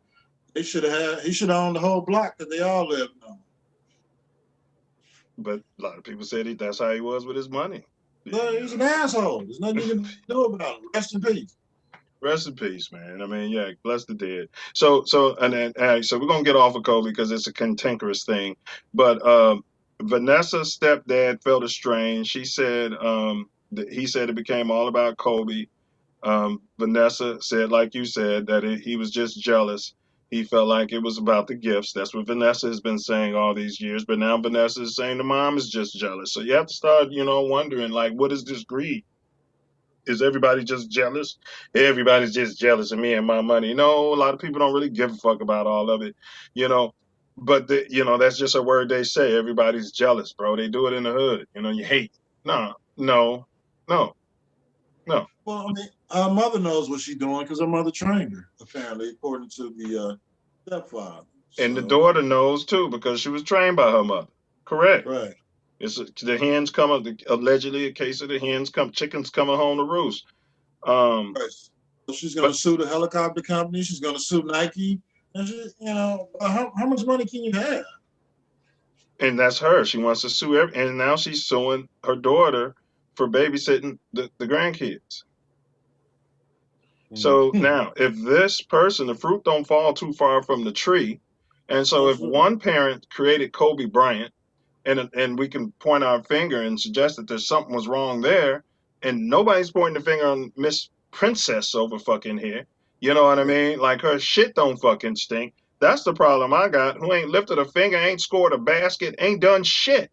he should have owned the whole block that they all lived on. But a lot of people said that's how he was with his money. No, he's an asshole. There's nothing you can do about it. Rest in peace. Rest in peace, man. I mean, yeah, bless the dead. So we're gonna get off of Kobe because it's a cantankerous thing. But Vanessa's stepdad felt estranged. She said he said it became all about Kobe. Vanessa said, like you said, that he was just jealous. He felt like it was about the gifts. That's what Vanessa has been saying all these years. But now Vanessa is saying the mom is just jealous. So you have to start, wondering, like, what is this greed? Is everybody just jealous? Everybody's just jealous of me and my money. No, a lot of people don't really give a fuck about all of it, But, that's just a word they say. Everybody's jealous, bro. They do it in the hood. You hate. No. Well, I mean, our mother knows what she's doing because her mother trained her, apparently, according to the stepfather. And the daughter knows, too, because she was trained by her mother. Correct. Right. It's the hens coming, allegedly a case of the chickens coming home to roost. She's going to sue the helicopter company. She's going to sue Nike. And how much money can you have? And that's her. She wants to sue and now she's suing her daughter for babysitting the grandkids. So now, if this person, the fruit don't fall too far from the tree, and so if one parent created Kobe Bryant, and we can point our finger and suggest that there's something was wrong there, and nobody's pointing the finger on Miss Princess over fucking here. You know what I mean? Like her shit don't fucking stink. That's the problem I got. Who ain't lifted a finger, ain't scored a basket, ain't done shit.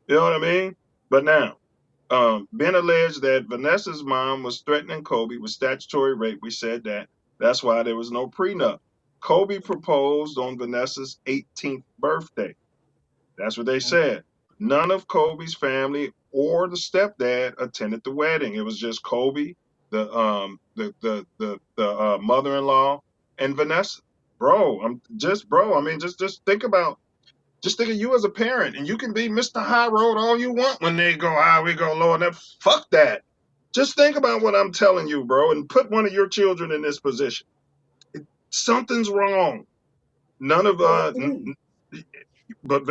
You know what I mean? But now, been alleged that Vanessa's mom was threatening Kobe with statutory rape. We said that. That's why there was no prenup. Kobe proposed on Vanessa's 18th birthday. That's what they said. None of Kobe's family or the stepdad attended the wedding. It was just Kobe, the mother-in-law, and Vanessa. Just think of you as a parent, and you can be Mr. High Road all you want when they go, we go low enough. Fuck that. Just think about what I'm telling you, bro, and put one of your children in this position. Something's wrong. None of but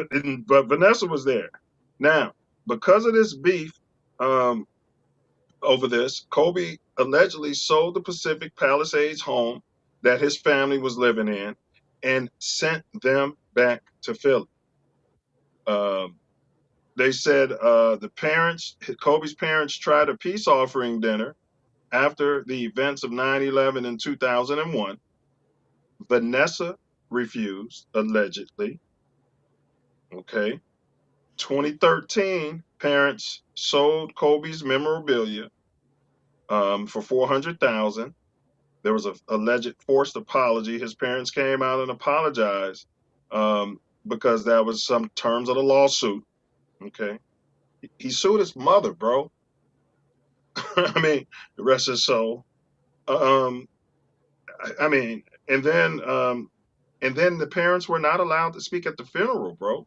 Vanessa was there. Now, because of this beef over this, Kobe allegedly sold the Pacific Palisades home that his family was living in and sent them back to Philly. They said Kobe's parents tried a peace offering dinner after the events of 9/11 in 2001. Vanessa refused, allegedly. Okay. 2013, parents sold Kobe's memorabilia for $400,000. There was an alleged forced apology. His parents came out and apologized because that was some terms of the lawsuit. Okay. He sued his mother, bro. I mean, the rest of his soul. And then the parents were not allowed to speak at the funeral, bro.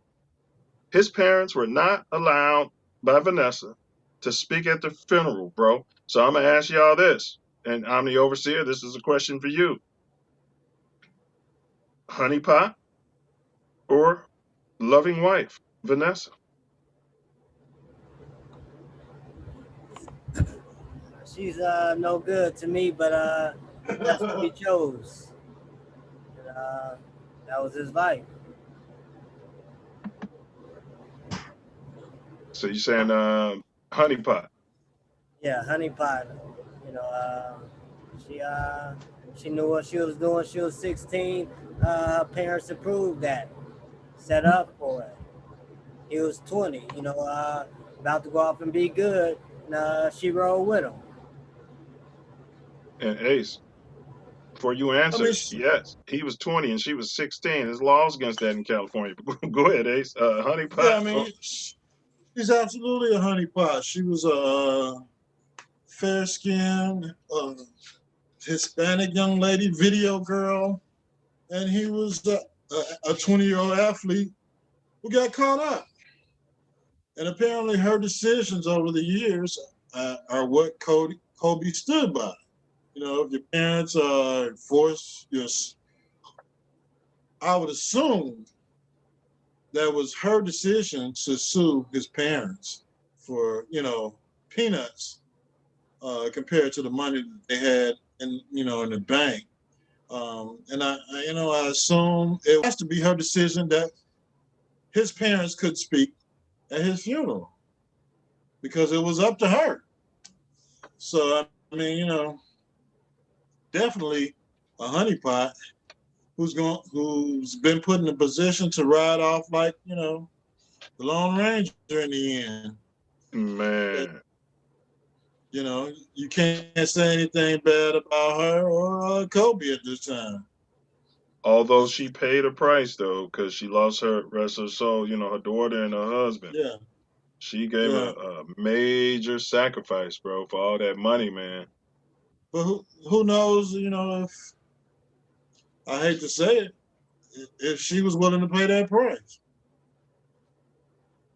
His parents were not allowed by Vanessa to speak at the funeral, bro. So I'm going to ask y'all this, and I'm the overseer. This is a question for you. Honeypot or loving wife, Vanessa? She's no good to me, but that's what he chose. That was his life. So you're saying honeypot? Yeah, honeypot. She knew what she was doing. She was 16. Her parents approved that, set up for it. He was 20. About to go off and be good. And she rolled with him. And Ace, before you answer, yes, he was 20 and she was 16. There's laws against that in California. Go ahead, Ace. Honeypot. Yeah, she's absolutely a honeypot. She was a fair-skinned, Hispanic young lady, video girl, and he was a 20-year-old athlete who got caught up. And apparently her decisions over the years are what Kobe stood by. If your parents are forced, I would assume that was her decision to sue his parents for, peanuts compared to the money that they had in the bank. And I assume it has to be her decision that his parents could speak at his funeral because it was up to her. So, definitely a honeypot who's been put in a position to ride off like, the Lone Ranger in the end. Man. You can't say anything bad about her or Kobe at this time. Although she paid a price, though, because she lost her rest of her soul, her daughter and her husband. Yeah. She gave a major sacrifice, bro, for all that money, man. But who knows, if, I hate to say it, if she was willing to pay that price.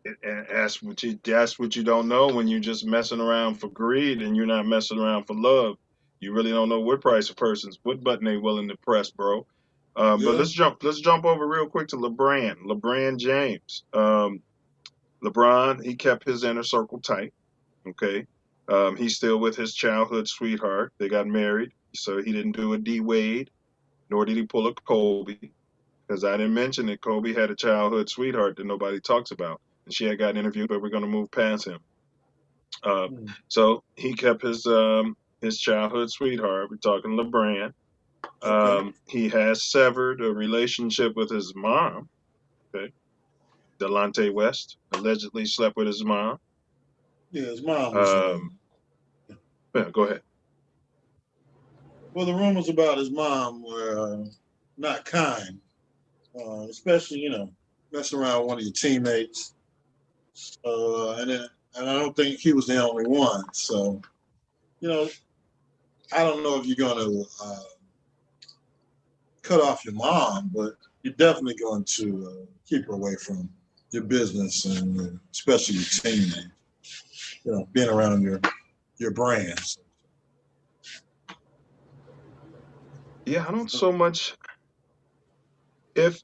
And that's what you don't know when you're just messing around for greed and you're not messing around for love. You really don't know what price a person's what button they willing to press, bro. But Yeah. let's jump over real quick to LeBron James. LeBron, he kept his inner circle tight. Okay. He's still with his childhood sweetheart. They got married, so he didn't do a D Wade, nor did he pull a Kobe, because I didn't mention that Kobe had a childhood sweetheart that nobody talks about, and she had gotten interviewed, but we're going to move past him. So he kept his childhood sweetheart. We're talking LeBron. Okay. He has severed a relationship with his mom. Okay, Delonte West allegedly slept with his mom. Yeah, his mom was. Yeah, go ahead. Well, the rumors about his mom were not kind, especially messing around with one of your teammates. And I don't think he was the only one. So, I don't know if you're going to cut off your mom, but you're definitely going to keep her away from your business and especially your teammate. Being around your brands. Yeah, I don't so much. If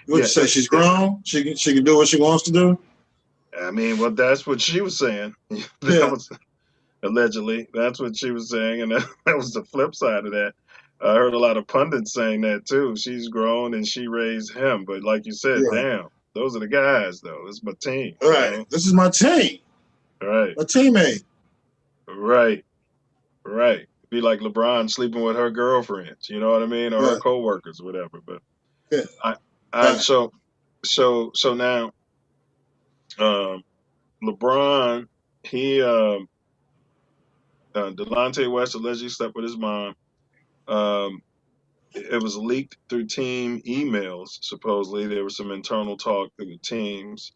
Would you say she's grown? She can do what she wants to do. I mean, well, that's what she was saying. That was allegedly. That's what she was saying, and that was the flip side of that. I heard a lot of pundits saying that too. She's grown and she raised him, but like you said, damn, those are the guys, though. It's my team. Right. This is my team. Right. My teammate. Right. Right. Be like LeBron sleeping with her girlfriends, you know what I mean, or her coworkers, whatever. But so now, LeBron, he Delonte West allegedly slept with his mom. It was leaked through team emails. Supposedly, there was some internal talk through the teams,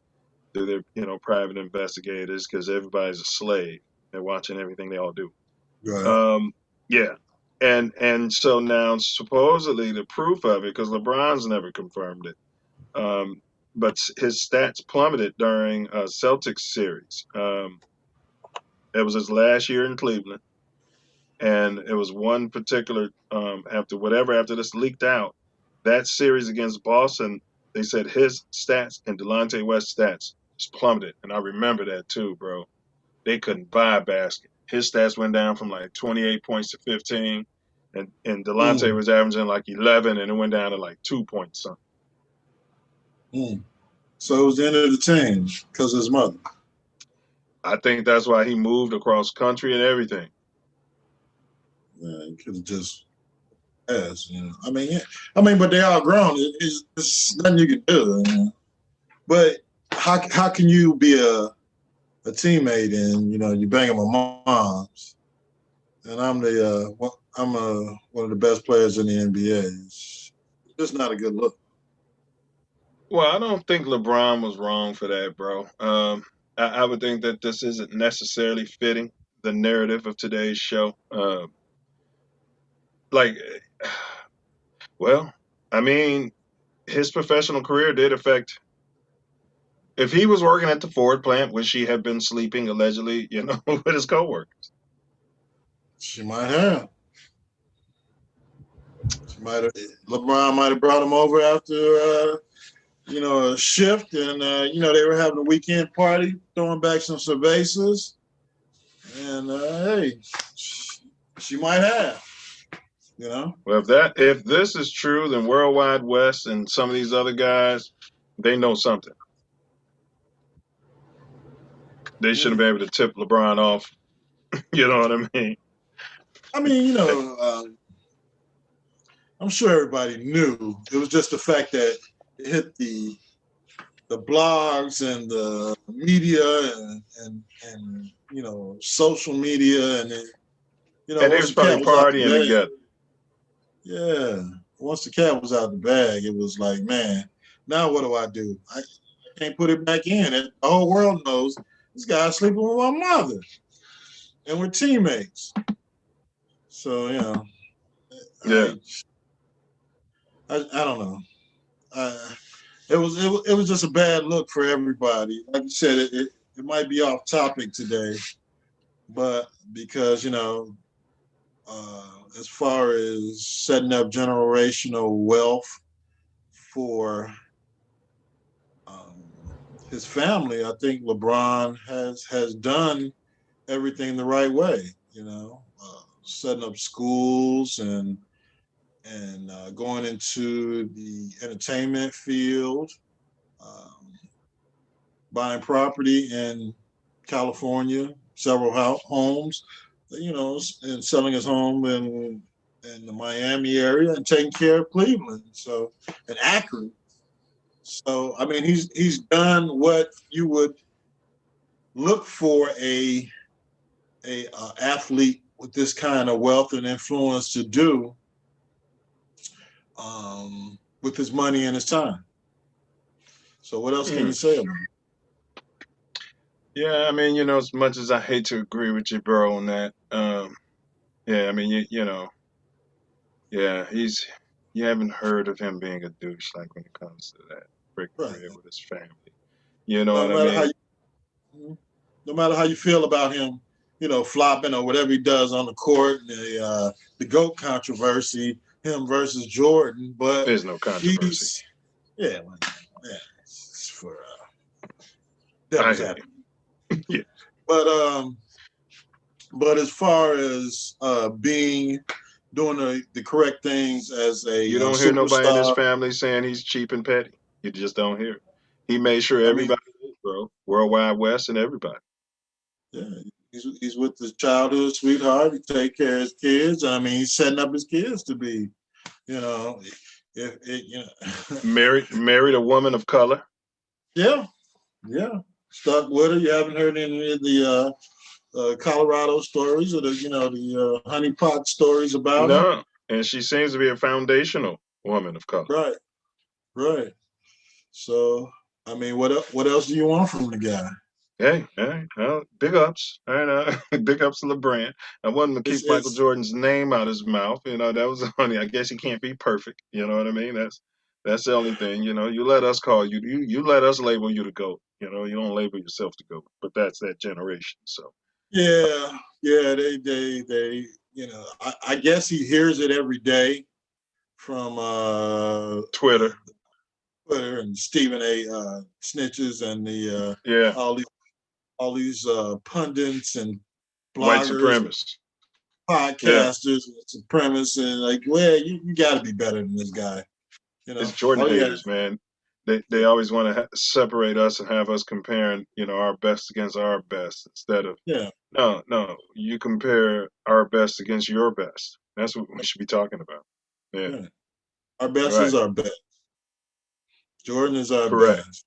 through their private investigators, because everybody's a slave. They're watching everything they all do. Right. Yeah. And so now supposedly the proof of it, because LeBron's never confirmed it, but his stats plummeted during a Celtics series. It was his last year in Cleveland, and it was one particular after this leaked out, that series against Boston, they said his stats and Delonte West's stats just plummeted, and I remember that too, bro. They couldn't buy a basket. His stats went down from like 28 points to 15, and Delonte was averaging like 11, and it went down to like 2 points something. So it was the end of the team because of his mother. I think that's why he moved across country and everything. Yeah, he could have just asked, I mean, but they are grown. It's nothing you can do. But how can you be a teammate and you banging my moms, and I'm one of the best players in the NBA. It's just not a good look. Well, I don't think LeBron was wrong for that, bro. I would think that this isn't necessarily fitting the narrative of today's show. Well, I mean, his professional career did affect. If he was working at the Ford plant, would she have been sleeping allegedly, with his coworkers? She might have. LeBron might have brought him over after, a shift, and they were having a weekend party, throwing back some cervezas, and hey, she might have. Well, if this is true, then Worldwide West and some of these other guys, they know something. They shouldn't be able to tip LeBron off. You know what I mean? I mean, I'm sure everybody knew. It was just the fact that it hit the blogs and the media and social media, and then and they was probably partying together. Yeah, once the cat was out the bag, it was like, man, now what do? I can't put it back in. The whole world knows this guy's sleeping with my mother, and we're teammates. So I don't know. it was just a bad look for everybody. Like you said, it might be off topic today, but because as far as setting up generational wealth for his family, I think LeBron has done everything the right way. Setting up schools and going into the entertainment field, buying property in California, several homes, and selling his home in the Miami area and taking care of Cleveland, and Akron. So I mean, he's done what you would look for a athlete with this kind of wealth and influence to do with his money and his time. So what else can you say about it? Yeah, I mean, as much as I hate to agree with you, bro, on that, yeah, I mean, yeah, you haven't heard of him being a douche, like when it comes to that brick bread with his family. You know what I mean? No matter how you feel about him, flopping or whatever he does on the court, the GOAT controversy, him versus Jordan, but there's no controversy. It's for devil's advocate. Yeah. But as far as doing the correct things as a you don't hear nobody in his family saying he's cheap and petty. You just don't hear it. He made sure everybody is, bro. Worldwide West and everybody. Yeah, he's with his childhood sweetheart. He take care of his kids. I mean, he's setting up his kids to be, married a woman of color. Yeah. Stuck with her. You haven't heard any of the Colorado stories or the honeypot stories about her? No, and she seems to be a foundational woman of color. Right. So, I mean, what else do you want from the guy? Hey, big ups. Big ups to Lebron. I want him to keep Michael Jordan's name out of his mouth. That was funny. I guess he can't be perfect. You know what I mean? That's the only thing. You let us call you. You let us label you the GOAT. You don't label yourself the GOAT. But that's that generation. So. Yeah. They. I guess he hears it every day from Twitter and Stephen A. Snitches and the all these pundits and bloggers, white supremacists, podcasters, supremacists, and like, well, you got to be better than this guy. It's Jordan haters, man. They always want to separate us and have us comparing, our best against our best instead of no. You compare our best against your best. That's what we should be talking about. Yeah. Our best is our best. Jordan is our best.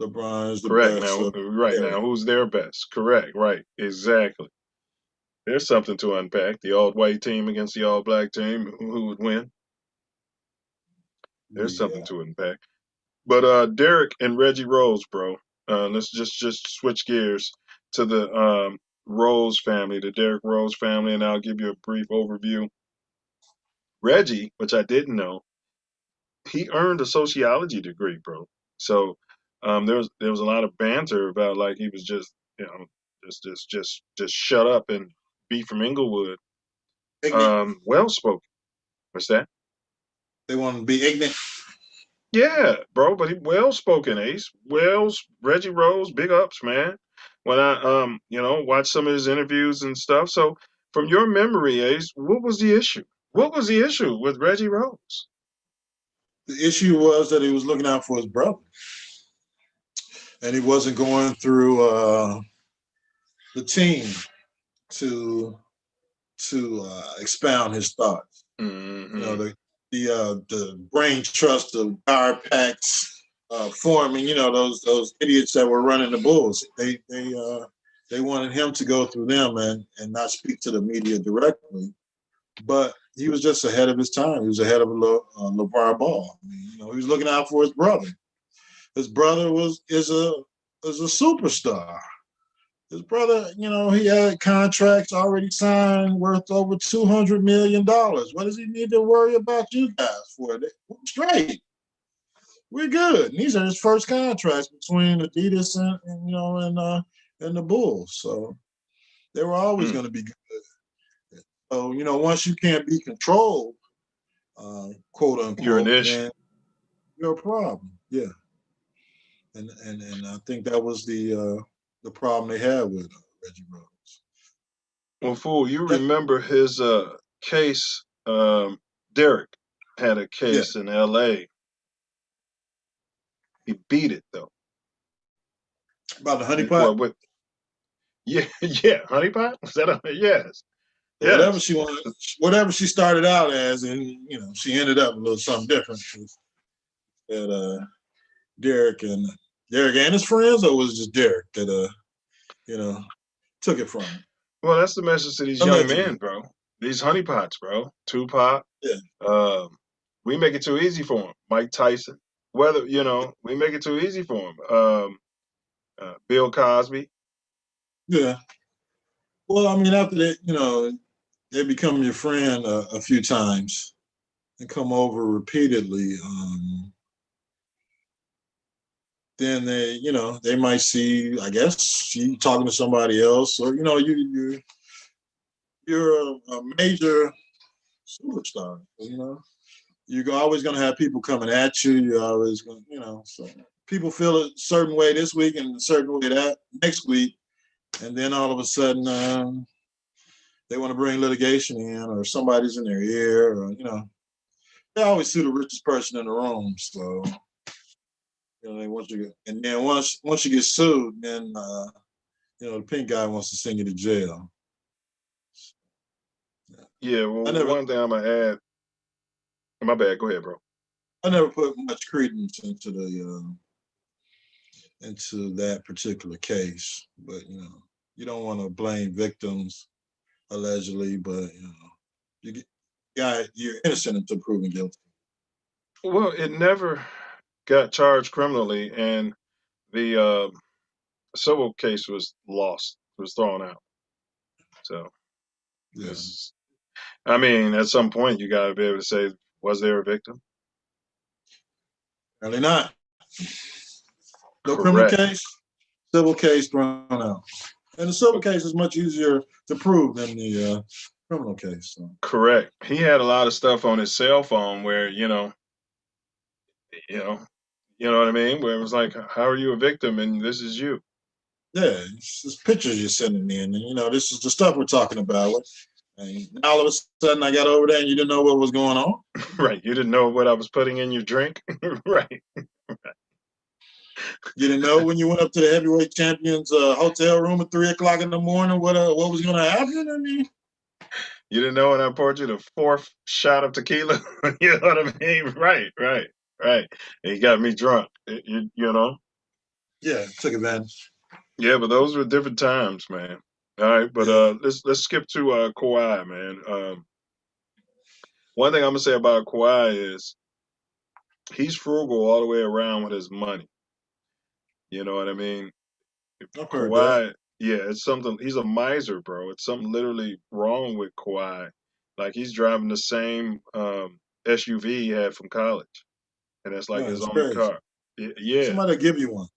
LeBron is the best. Now, who's their best? Correct. Right. Exactly. There's something to unpack. The all-white team against the all-black team. Who would win? There's something to unpack. But Derek and Reggie Rose, bro. Let's just switch gears to the Rose family, the Derek Rose family, and I'll give you a brief overview. Reggie, which I didn't know, he earned a sociology degree, bro. So there was a lot of banter about like he was just just shut up and be from Inglewood. Well spoken. What's that? They want to be ignorant. Yeah, bro, but he well spoken, Ace. Reggie Rose, big ups, man. When I watched some of his interviews and stuff. So from your memory, Ace, what was the issue? What was the issue with Reggie Rose? The issue was that he was looking out for his brother. And he wasn't going through the team to expound his thoughts. Mm-hmm. The brain trust of guard packs forming. Those idiots that were running the Bulls. They wanted him to go through them and not speak to the media directly. But he was just ahead of his time. He was ahead of LeVar Ball. He was looking out for his brother. His brother is a superstar. His brother, he had contracts already signed worth over $200 million. What does he need to worry about you guys for? Straight. we're good. And these are his first contracts between Adidas and the Bulls. So they were always going to be good. So, once you can't be controlled, quote unquote, you're an issue. then you're a problem. Yeah. And I think that was the problem they had with Reggie Rose. Well, fool, you remember his case? Derek had a case in L.A. He beat it though. About the honeypot? Well, yeah, honeypot. Was that yes? Whatever she wanted, whatever she started out as, and she ended up a little something different. That Derek and his friends, or was it just Derek that took it from him? Well, that's the message to these young men, bro. These honeypots, bro. Tupac. Yeah. We make it too easy for him. Mike Tyson. Whether we make it too easy for him. Bill Cosby. Yeah. Well, I mean, after that, they become your friend a few times and come over repeatedly. Then they might see, I guess, she talking to somebody else, or you're a major superstar. You're always going to have people coming at you. You're always going, so people feel a certain way this week and a certain way that next week, and then all of a sudden they want to bring litigation in, or somebody's in their ear, or they always sue the richest person in the room. So once you get sued, then the pink guy wants to send you to jail. Yeah, well, one thing I'm gonna add. My bad. Go ahead, bro. I never put much credence into that particular case, but you don't want to blame victims allegedly, but you're innocent until proven guilty. Well, it never got charged criminally, and the civil case was lost. It was thrown out. So, yes. I mean, at some point, you got to be able to say, was there a victim? Really not. No Correct. criminal case, civil case thrown out. And the civil case is much easier to prove than the criminal case. So. Correct. He had a lot of stuff on his cell phone where, you know what I mean? Where it was like, how are you a victim and this is you? Yeah, it's just pictures you're sending in, and this is the stuff we're talking about. And all of a sudden, I got over there, and you didn't know what was going on. Right, you didn't know what I was putting in your drink. Right. You didn't know when you went up to the heavyweight champions hotel room at 3:00 in the morning what was going to happen. I mean, you didn't know when I poured you the 4th shot of tequila. You know what I mean? Right. And you got me drunk. You know. Yeah, took advantage. Yeah, but those were different times, man. All right, but let's skip to Kawhi, man. One thing I'm gonna say about Kawhi is he's frugal all the way around with his money. You know what I mean? Kawhi, yeah, it's something. He's a miser, bro. It's something literally wrong with Kawhi. Like he's driving the same SUV he had from college, and it's like his only car. Yeah, somebody give you one.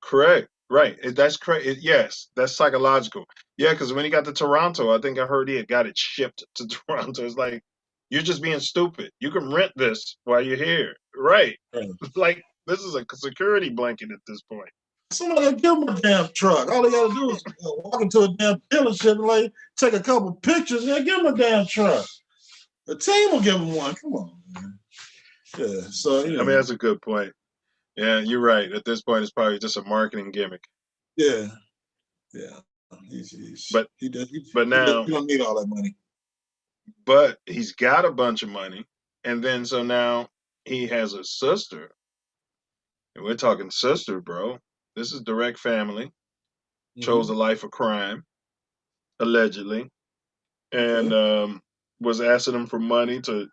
Correct. Right. That's crazy. Yes, that's psychological. Yeah, because when he got to Toronto, I think I heard he had got it shipped to Toronto. It's like, you're just being stupid. You can rent this while you're here. Right. Like, this is a security blanket at this point. Somebody give him a damn truck. All they got to do is walk into a damn dealership and take a couple pictures and give him a damn truck. The team will give him one. Come on, man. Yeah. So, I mean, that's a good point. Yeah, you're right. At this point, it's probably just a marketing gimmick. Yeah. But he does. But now he don't need all that money. But he's got a bunch of money, and then so now he has a sister, and we're talking sister, bro. This is direct family. Chose a life of crime, allegedly, and was asking him for money to,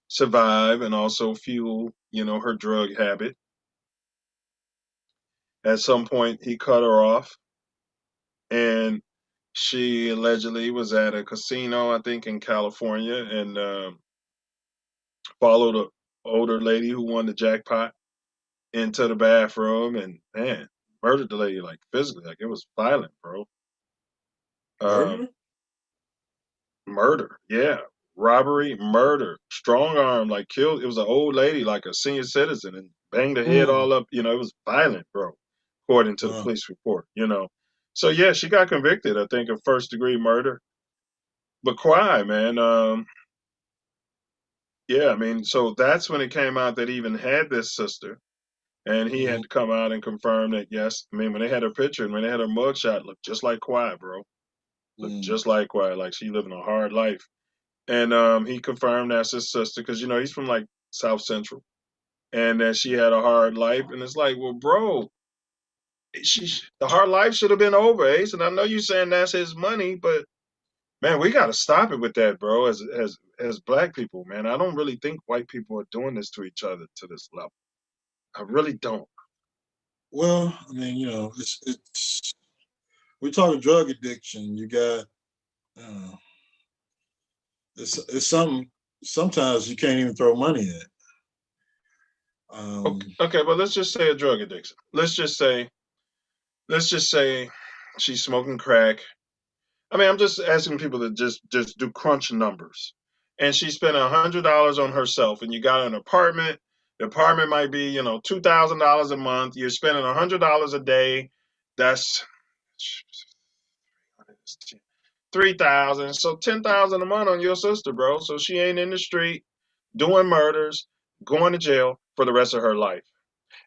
survive and also fuel, her drug habit. At some point, he cut her off, and she allegedly was at a casino, I think, in California, and followed older lady who won the jackpot into the bathroom and man murdered the lady like physically, like it was violent, bro. Murder? Murder, yeah, robbery, murder, strong arm, like killed. It was an old lady, like a senior citizen, and banged her head all up. It was violent, bro, according to the police report. So yeah, she got convicted, I think, of first-degree murder. But Kawhi, man, yeah, I mean, so that's when it came out that he even had this sister, and he had to come out and confirm that yes. I mean, when they had her picture and when they had her mugshot, looked just like Kawhi, bro. Looked just like Kawhi, like she living a hard life. And he confirmed that's his sister because he's from like South Central, and that she had a hard life. And it's like, well, bro, the hard life should have been over, Ace. And I know you saying that's his money, but man, we got to stop it with that, bro. As black people, man, I don't really think white people are doing this to each other to this level. I really don't. Well, I mean, it's we talking drug addiction. You got it's something. Sometimes you can't even throw money at. Okay, but let's just say a drug addiction. Let's just say she's smoking crack. I mean, I'm just asking people to just do crunch numbers. And she spent $100 on herself, and you got an apartment. The apartment might be, $2,000 a month. You're spending $100 a day. That's 3,000. So 10,000 a month on your sister, bro. So she ain't in the street doing murders, going to jail for the rest of her life.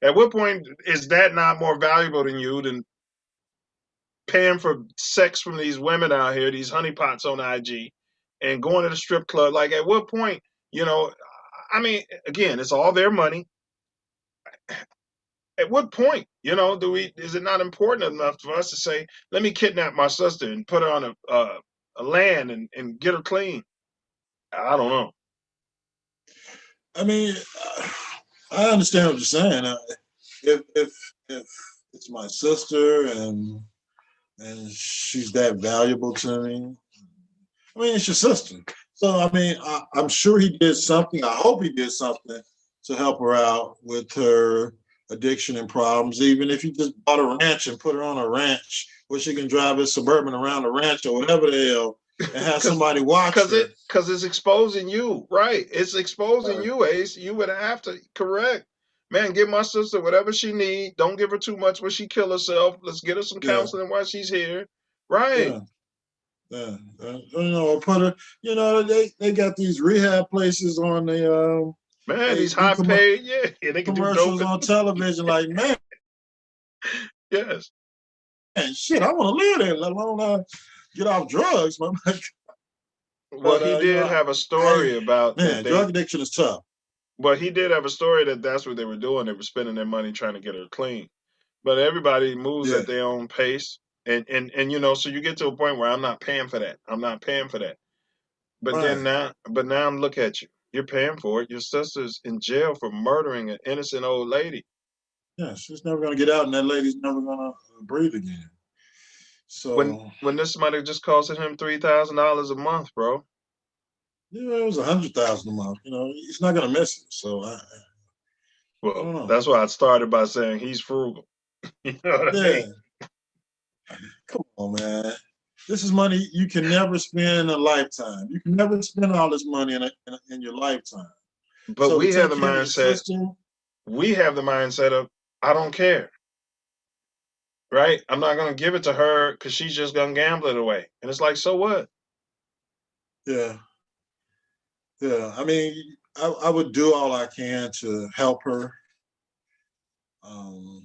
At what point is that not more valuable than you than paying for sex from these women out here, these honeypots on IG, and going to the strip club? Like, at what point, I mean, again, it's all their money. At what point, is it not important enough for us to say, let me kidnap my sister and put her on a land and get her clean? I don't know. I mean, I understand what you're saying. If it's my sister and she's that valuable to me, I mean, it's your sister. So, I mean, I'm sure he did something. I hope he did something to help her out with her addiction and problems, even if he just bought a ranch and put her on a ranch where she can drive his Suburban around the ranch or whatever the hell and have somebody watch her. Because it's exposing you, right? It's exposing you, Ace. You would have to correct. Man, give my sister whatever she need. Don't give her too much where she kill herself. Let's get her some counseling while she's here. Right. Yeah. Put her, they got these rehab places on the man, these high paid, they can commercials do on television, like, man. Yes. Man, shit, I want to live there, let alone get off drugs. Man. Well, he did have a story about man, drug addiction is tough. Well, he did have a story that's what they were doing. They were spending their money trying to get her clean. But everybody moves at their own pace. And so you get to a point where I'm not paying for that. I'm not paying for that. But now I'm look at you. You're paying for it. Your sister's in jail for murdering an innocent old lady. Yeah, she's never gonna get out, and that lady's never gonna breathe again. So when this might have just costing him $3,000 a month, bro. Yeah, it was $100,000 a month. He's not gonna miss it. So I don't know. That's why I started by saying he's frugal. You know what I mean? Come on, man. This is money you can never spend in a lifetime. You can never spend all this money in your lifetime. But we have the mindset. We have the mindset of, I don't care. Right? I'm not going to give it to her because she's just going to gamble it away. And it's like, so what? Yeah. Yeah. I mean, I would do all I can to help her. Oh,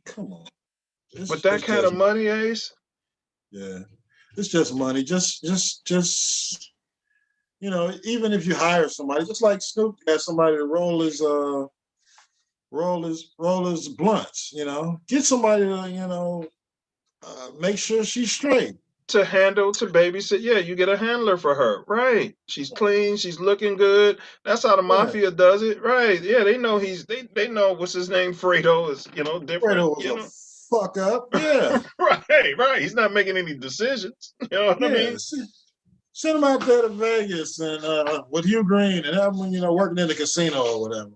come on. With that kind of money, Ace? Yeah. It's just money. Just even if you hire somebody, just like Snoop got somebody to roll his blunts, get somebody to, make sure she's straight. To babysit. Yeah, you get a handler for her. Right. She's clean. She's looking good. That's how the mafia does it. Right. Yeah, they know they know what's his name, Fredo is, different. Fredo was a fuck up. Yeah. Right. He's not making any decisions. You know what I mean? Send him out there to Vegas and with Hugh Green and have him, working in the casino or whatever.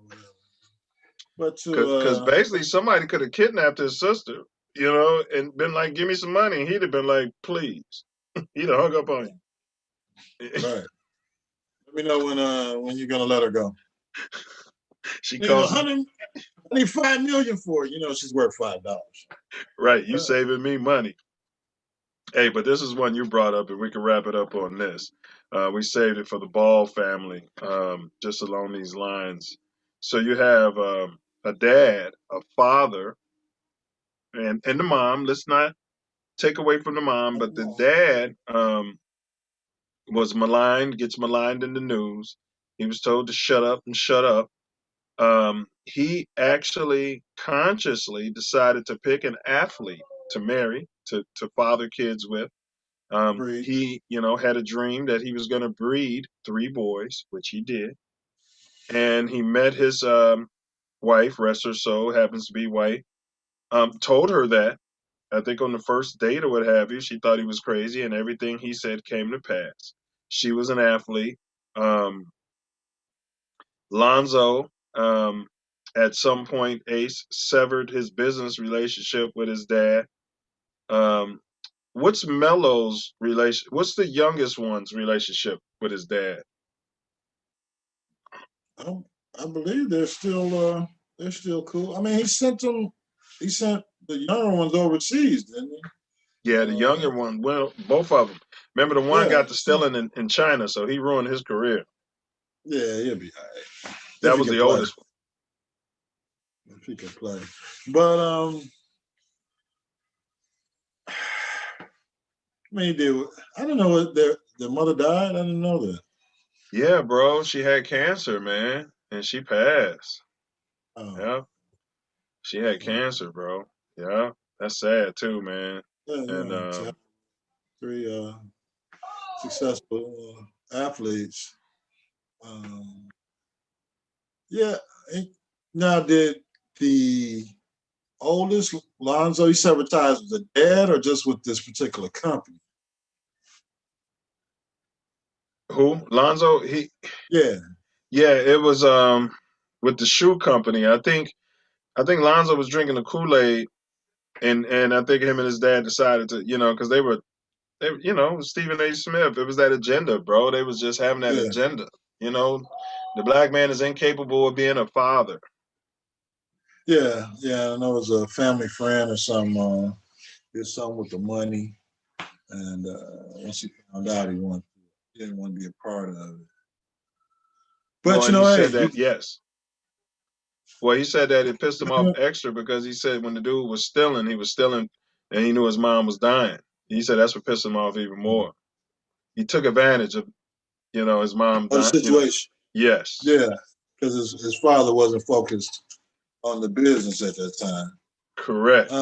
But because basically somebody could have kidnapped his sister, and been like, "Give me some money," and he'd have been like, "Please." He'd have hung up on you. Right. Let me know when you're gonna let her go. She costs I need $5 million for her. She's worth $5. Right. You saving me money. Hey, but this is one you brought up, and we can wrap it up on this. We saved it for the Ball family, just along these lines. So you have a dad, a father, and the mom. Let's not take away from the mom, but the dad was maligned, gets maligned in the news. He was told to shut up and shut up. He actually consciously decided to pick an athlete to marry, to father kids with. He, had a dream that he was going to breed 3 boys, which he did. And he met his wife, rest her soul, happens to be white, told her that. I think on the first date or what have you, she thought he was crazy, and everything he said came to pass. She was an athlete. Lonzo, at some point, Ace severed his business relationship with his dad. What's Melo's relation? What's the youngest one's relationship with his dad? I believe they're still cool. I mean, he sent the younger ones overseas, didn't he? Yeah, the younger one. Well, both of them. Remember, the one got to stealing in China, so he ruined his career. Yeah, he'll be all right. That was the oldest one. If he could play, but I don't know what their mother died. I didn't know that. Yeah, bro, she had cancer, man, and she passed. Oh. Yeah, she had cancer, bro. Yeah, that's sad too, man. And 3 successful athletes. Now, did the oldest Lonzo, he severed ties with the dad or just with this particular company? Who? Lonzo? Yeah, it was with the shoe company. I think Lonzo was drinking the Kool-Aid, and I think him and his dad decided to, because they Stephen A. Smith. It was that agenda, bro. They was just having that agenda. The black man is incapable of being a father. Yeah. I know it was a family friend or something. Did something with the money, and once he found out, he didn't want to be a part of it. But he said that yes. Well, he said that it pissed him off extra because he said when the dude was stealing, and he knew his mom was dying. He said that's what pissed him off even more. He took advantage of, his mom dying. The situation. Yes. Yeah, because his father wasn't focused on the business at that time. Correct.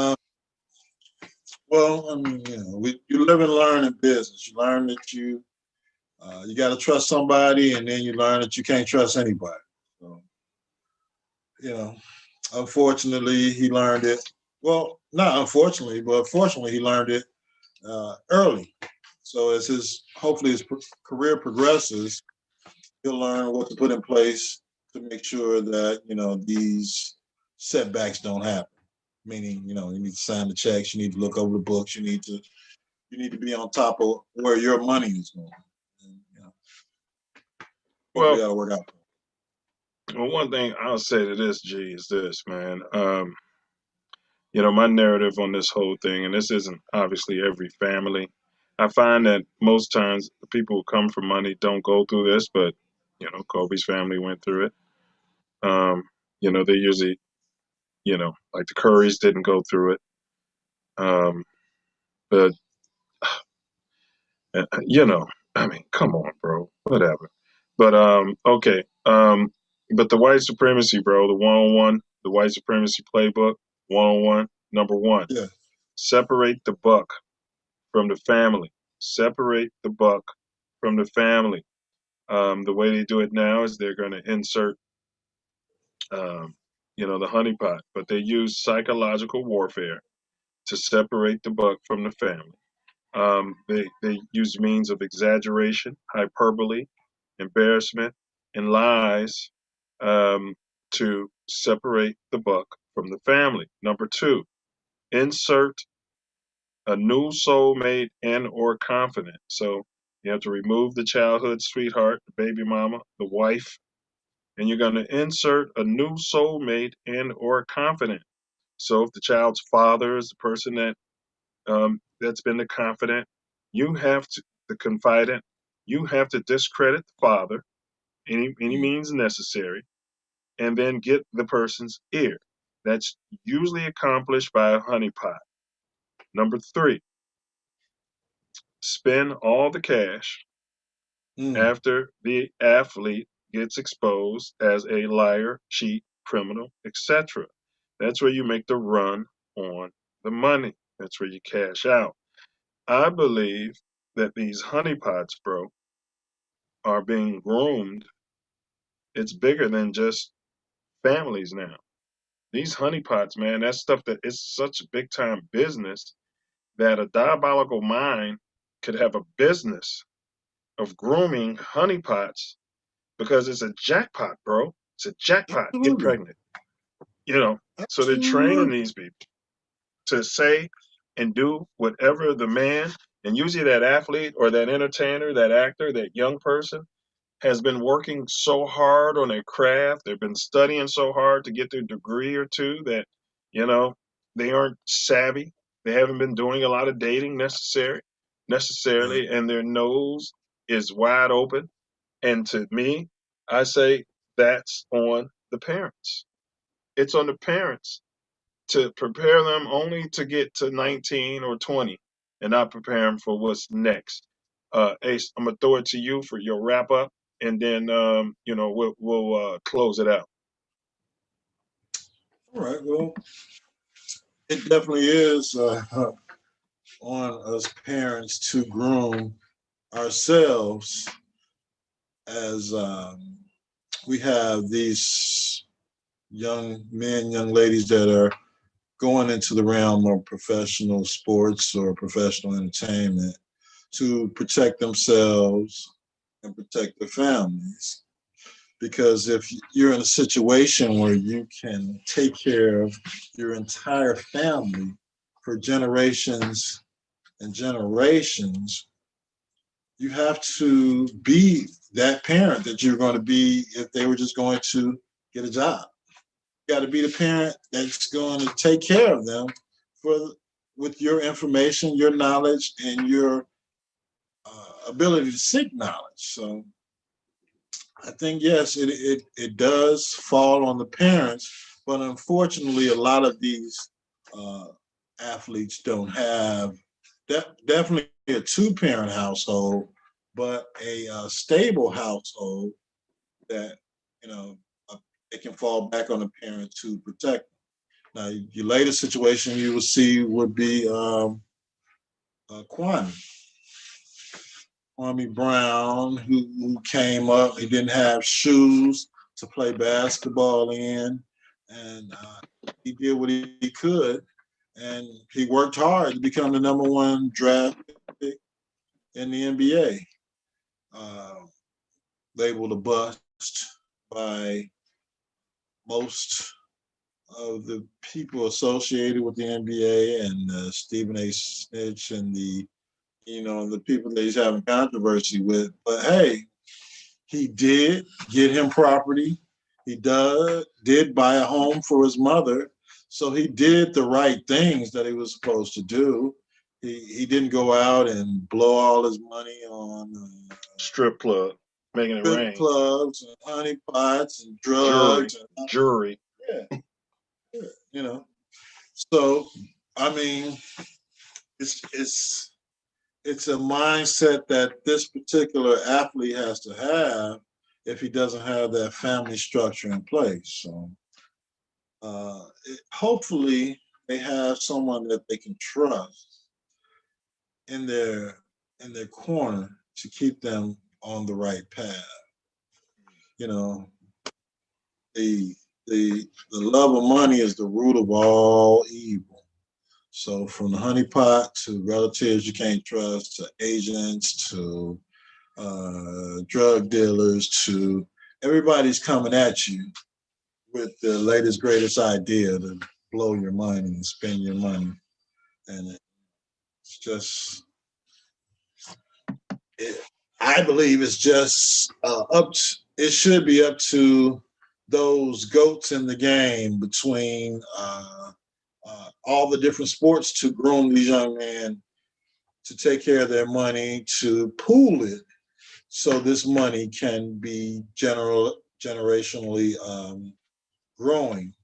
Well, I mean, you live and learn in business. You learn that you got to trust somebody, and then you learn that you can't trust anybody. So, unfortunately, he learned it. Well, not unfortunately, but fortunately, he learned it early. So as hopefully his career progresses, he'll learn what to put in place to make sure that these setbacks don't happen. Meaning, you need to sign the checks, you need to look over the books, you need to be on top of where your money is going. And, well, that'll work out. Well, one thing I'll say to this, G, is this, man. My narrative on this whole thing, and this isn't obviously every family. I find that most times the people who come from money don't go through this, but Kobe's family went through it. They usually, like the Currys didn't go through it. But I mean, come on, bro, whatever. But okay. But the white supremacy, bro, the one-on-one, the white supremacy playbook, one-on-one, number 1. Yeah. Separate the buck from the family. Separate the buck from the family. The way they do it now is they're going to insert, the honeypot, but they use psychological warfare to separate the buck from the family. They use means of exaggeration, hyperbole, embarrassment, and lies to separate the buck from the family. Number two, insert a new soulmate and or confidant. So you have to remove the childhood sweetheart, the baby mama, the wife, and you're going to insert a new soulmate and or confidant. So if the child's father is the person that's been the confidant, you have to the confidant. You have to discredit the father any means necessary, and then get the person's ear. That's usually accomplished by a honeypot. Number three, spend all the cash after the athlete gets exposed as a liar, cheat, criminal, etc. That's where you make the run on the money. That's where you cash out. I believe that these honeypots, bro, are being groomed. It's bigger than just families now. These honeypots, man, that's stuff that is such a big time business that a diabolical mind could have a business of grooming honeypots because it's a jackpot, bro. It's a jackpot. Get pregnant. You know, so they're training these people to say and do whatever the man, and usually that athlete or that entertainer, that actor, that young person has been working so hard on their craft. They've been studying so hard to get their degree or two that, you know, they aren't savvy. They haven't been doing a lot of dating necessarily, and their nose is wide open. And to me, I say that's on the parents. It's on the parents to prepare them only to get to 19 or 20 and not prepare them for what's next. Ace, I'm gonna throw it to you for your wrap up, and then we'll close it out. All right. Well, it definitely is on us parents to groom ourselves as we have these young men, young ladies that are going into the realm of professional sports or professional entertainment to protect themselves and protect their families. Because if you're in a situation where you can take care of your entire family for generations and generations, you have to be that parent that you're going to be if they were just going to get a job. You got to be the parent that's going to take care of them with your information, your knowledge, and your ability to seek knowledge. So I think, yes, it does fall on the parents, but unfortunately, a lot of these athletes don't have definitely a two-parent household, but a stable household that, it can fall back on the parent to protect them. Now, your latest situation you will see would be Kwame Brown, who came up. He didn't have shoes to play basketball in, and he did what he could, and he worked hard to become the number one draft pick in the NBA. Labeled a bust by most of the people associated with the NBA and Stephen A. Snitch and the people that he's having controversy with. But hey, he did get him property. He did buy a home for his mother. So he did the right things that he was supposed to do. He didn't go out and blow all his money on strip club, making it rain. Strip clubs and honey pots and drugs. Jewelry. Yeah. So, I mean, it's a mindset that this particular athlete has to have if he doesn't have that family structure in place. So hopefully they have someone that they can trust in their corner to keep them on the right path. The love of money is the root of all evil. So from the honeypot to relatives you can't trust, to agents, to drug dealers, to everybody's coming at you with the latest, greatest idea to blow your money and spend your money. And it's just, I believe it's just it should be up to those goats in the game between all the different sports to groom these young men to take care of their money, to pool it so this money can be generationally growing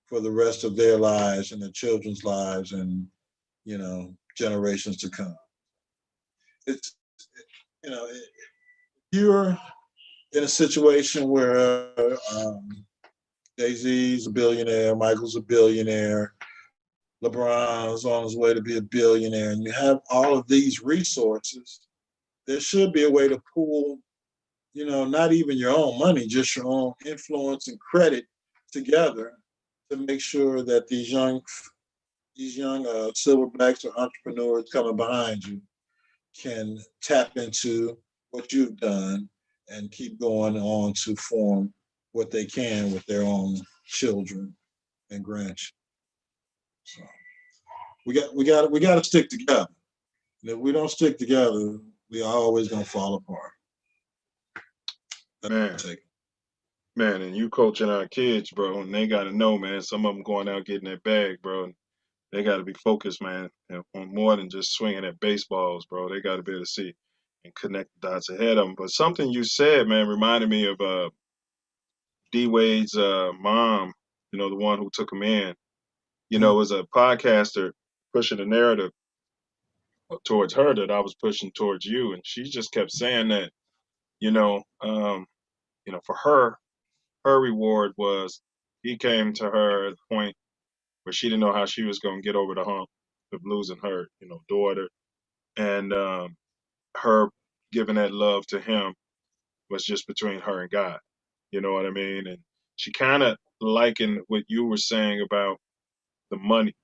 for the rest of their lives and their children's lives and, generations to come. It's, you're in a situation where Jay-Z's a billionaire, Michael's a billionaire, LeBron's on his way to be a billionaire, and you have all of these resources, there should be a way to pool, not even your own money, just your own influence and credit together to make sure that these young silverbacks or entrepreneurs coming behind you can tap into what you've done and keep going on to form what they can with their own children and grandchildren. So we got to stick together. And if we don't stick together, we are always gonna fall apart. Man, and you coaching our kids, bro, and they got to know, man. Some of them going out getting that bag, bro. And they got to be focused, man, on more than just swinging at baseballs, bro. They got to be able to see and connect the dots ahead of them. But something you said, man, reminded me of D Wade's mom. The one who took him in. Was a podcaster pushing the narrative towards her that I was pushing towards you, and she just kept saying that, for her reward was he came to her at a point where she didn't know how she was going to get over the hump of losing her, daughter, and her giving that love to him was just between her and God. You know what I mean? And she kind of likened what you were saying about the money,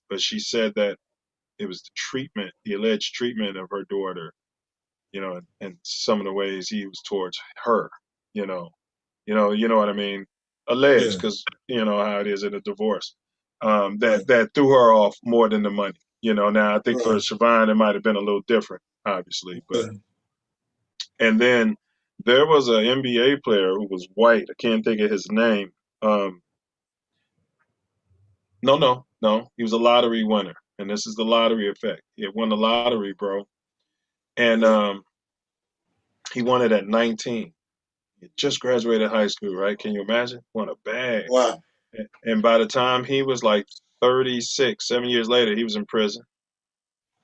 but she said that it was the alleged treatment of her daughter, and some of the ways he was towards her, you know what I mean? Alleged, because you know how it is in a divorce. That threw her off more than the money. Now I think for Siobhan it might have been a little different, obviously, but and then there was an NBA player who was white. I can't think of his name. No, he was a lottery winner, and this is the lottery effect. He had won the lottery, bro, and he won it at 19. He just graduated high school, right? Can you imagine? Won a bag. Wow. And by the time he was like 36, 7 years later, he was in prison.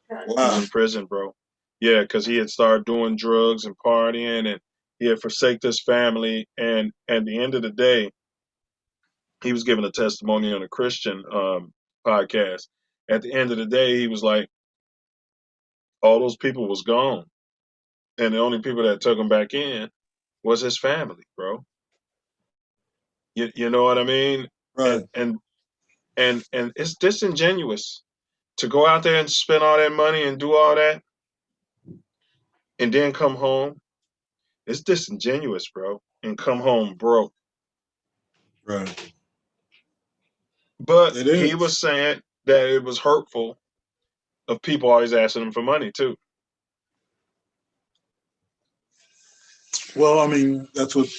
Wow. He was in prison, bro. Yeah, because he had started doing drugs and partying, and he had forsaken his family. And at the end of the day, he was giving a testimony on a Christian podcast. At the end of the day, he was like, all those people was gone. And the only people that took him back in was his family, bro. You know what I mean? Right. And it's disingenuous to go out there and spend all that money and do all that and then come home. It's disingenuous, bro, and come home broke. Right. But he was saying that it was hurtful of people always asking him for money too. Well, I mean, that's what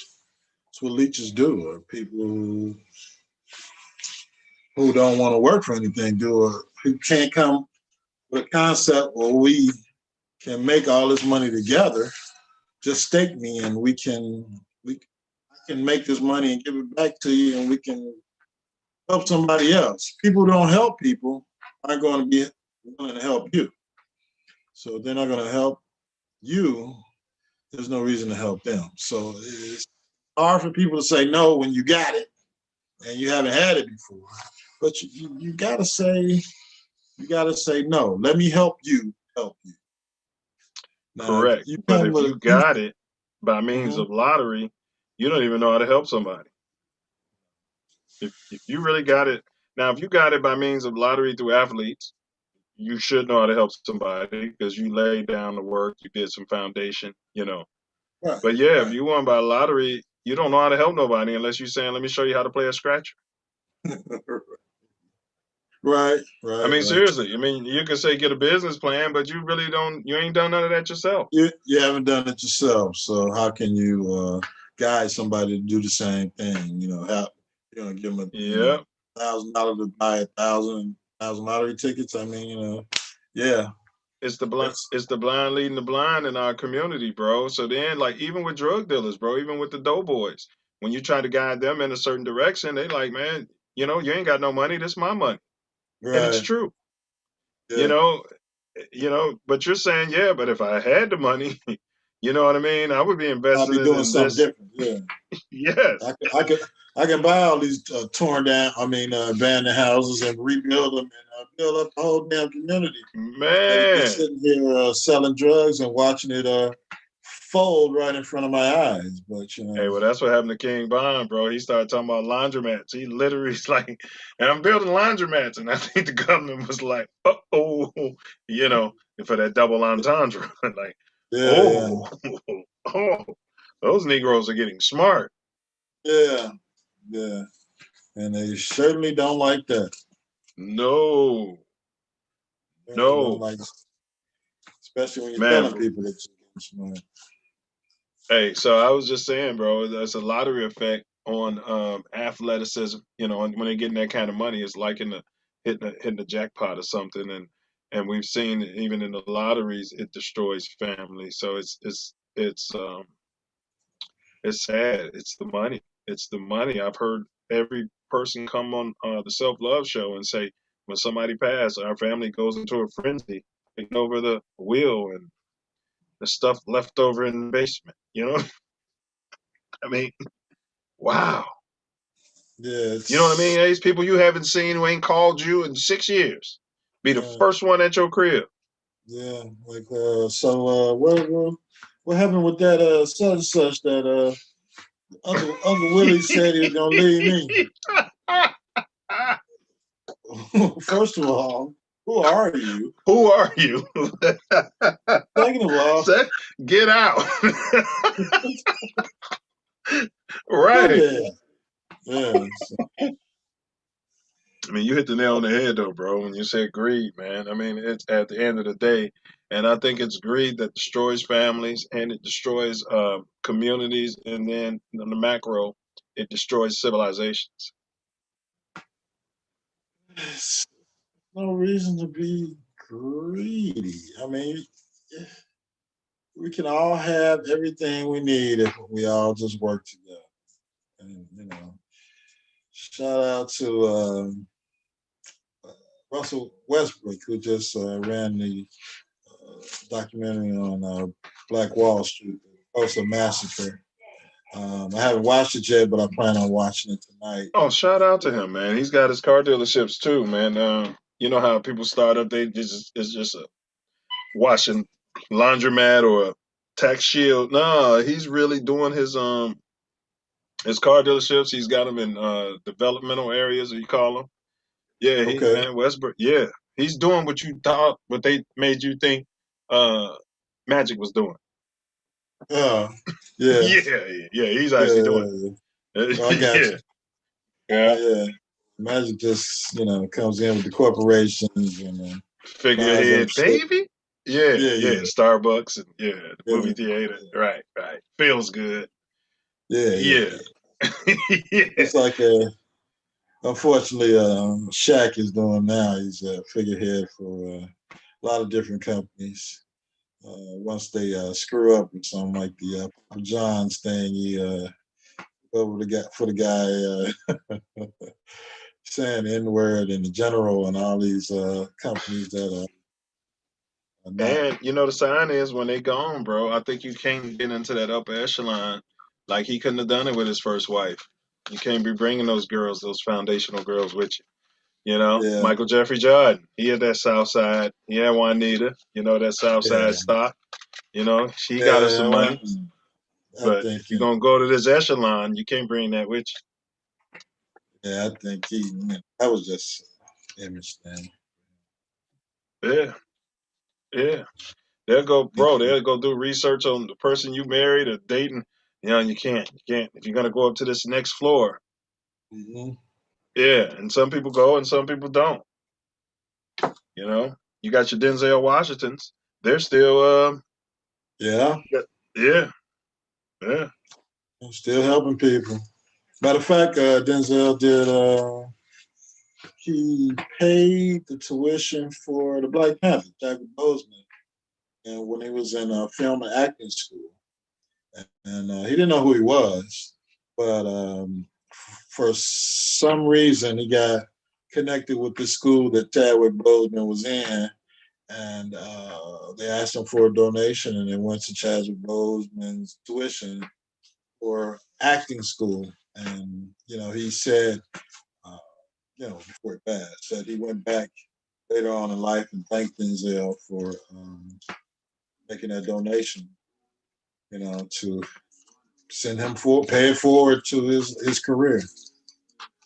leeches do, or people who don't want to work for anything do, or who can't come with a concept where we can make all this money together. Just stake me, and I can make this money and give it back to you, and we can help somebody else. People who don't help people aren't going to be willing to help you. So if they're not going to help you, there's no reason to help them. So it's hard for people to say no when you got it and you haven't had it before. But you gotta say no. Let me help you. Now, correct. But if you got it by means of lottery, you don't even know how to help somebody. If you really got it, now if you got it by means of lottery through athletes, you should know how to help somebody because you laid down the work, you did some foundation, Right. But yeah, right. if you won by lottery, you don't know how to help nobody unless you're saying, "Let me show you how to play a scratcher." Right. I mean, seriously. I mean, you can say get a business plan, but you really don't. You ain't done none of that yourself. You haven't done it yourself, so how can you guide somebody to do the same thing? Help. Give them Yeah. $1,000 to buy 1,000 lottery tickets. I mean, yeah. It's the blind leading the blind in our community, bro. So then, like, even with drug dealers, bro, even with the doughboys, when you try to guide them in a certain direction, they like, man, you ain't got no money. This my money, Right. and it's true. Yeah. But you're saying, yeah, but if I had the money, you know what I mean? I would be investing I'll be doing in something this. Different. Yeah. Yes. I can buy all these torn down, abandoned houses and rebuild them and build up the whole damn community. Man. Sitting here selling drugs and watching it fold right in front of my eyes. But Hey, well, that's what happened to King Bond, bro. He started talking about laundromats. He literally is like, and I'm building laundromats. And I think the government was like, oh, for that double entendre. Like, yeah. Those Negroes are getting smart. Yeah. And they certainly don't like that. No. Especially when you're telling people that you're getting smart. Hey, so I was just saying, bro, there's a lottery effect on athleticism. When they're getting that kind of money, it's like hitting the jackpot or something. And we've seen even in the lotteries, it destroys families. So it's sad. It's the money. It's the money. I've heard every person come on the Self Love Show and say, when somebody passed, our family goes into a frenzy, taking over the wheel and the stuff left over in the basement. I mean, wow. Yeah. You know what I mean? These people you haven't seen who ain't called you in 6 years be the first one at your crib. Yeah. Like, what happened with that such and such that Uncle Willie said he was going to leave me? First of all, who are you? Who are you? Second of all, get out. Right. Yeah. I mean, you hit the nail on the head, though, bro, when you said greed, man. I mean, it's at the end of the day, and I think it's greed that destroys families and it destroys communities, and then in the macro, it destroys civilizations. There's no reason to be greedy. I mean, we can all have everything we need if we all just work together. And, shout out to Russell Westbrook, who just ran the documentary on Black Wall Street, also Massacre. I haven't watched it yet, but I plan on watching it tonight. Oh, shout out to him, man. He's got his car dealerships too, man. You know how people start up, it's just a washing laundromat or a tax shield. No, he's really doing his car dealerships. He's got them in developmental areas, you call them. Yeah, man, Westbrook. Yeah, he's doing what you thought, what they made you think Magic was doing. Yeah. He's actually doing it. I got you. Yeah. Magic just, comes in with the corporations and figurehead baby. Yeah. Starbucks and the movie theater. Right. Feels good. Yeah. It's like unfortunately, Shaq is doing now. He's a figurehead for a lot of different companies. Once they screw up with something like the Papa John's thing, he over the guy saying the N-word in the general and all these companies that are not. And the sign is when they gone, bro. I think you can't get into that upper echelon. Like he couldn't have done it with his first wife. You can't be bringing those foundational girls with you. Michael Jeffrey Jordan, he had that South Side. He had Juanita, that South Side stock. She got us some money. But if you're going to go to this echelon, you can't bring that with you. Yeah, I think that was just image thing. Yeah. Yeah. They'll go, bro. They'll go do research on the person you married or dating. You know, you can't. If you're gonna go up to this next floor. Mm-hmm. Yeah, and some people go and some people don't. You know, you got your Denzel Washingtons. They're still, yeah, yeah. I'm still helping people. Matter of fact, Denzel did. He paid the tuition for the Black Panther, Chadwick Boseman, and when he was in film and acting school, and he didn't know who he was, but for some reason he got connected with the school that Chadwick Boseman was in, and they asked him for a donation, and it went to Chadwick Boseman's tuition for acting school, and he said. Before it passed, said he went back later on in life and thanked Denzel for making that donation, to send him pay it forward to his career.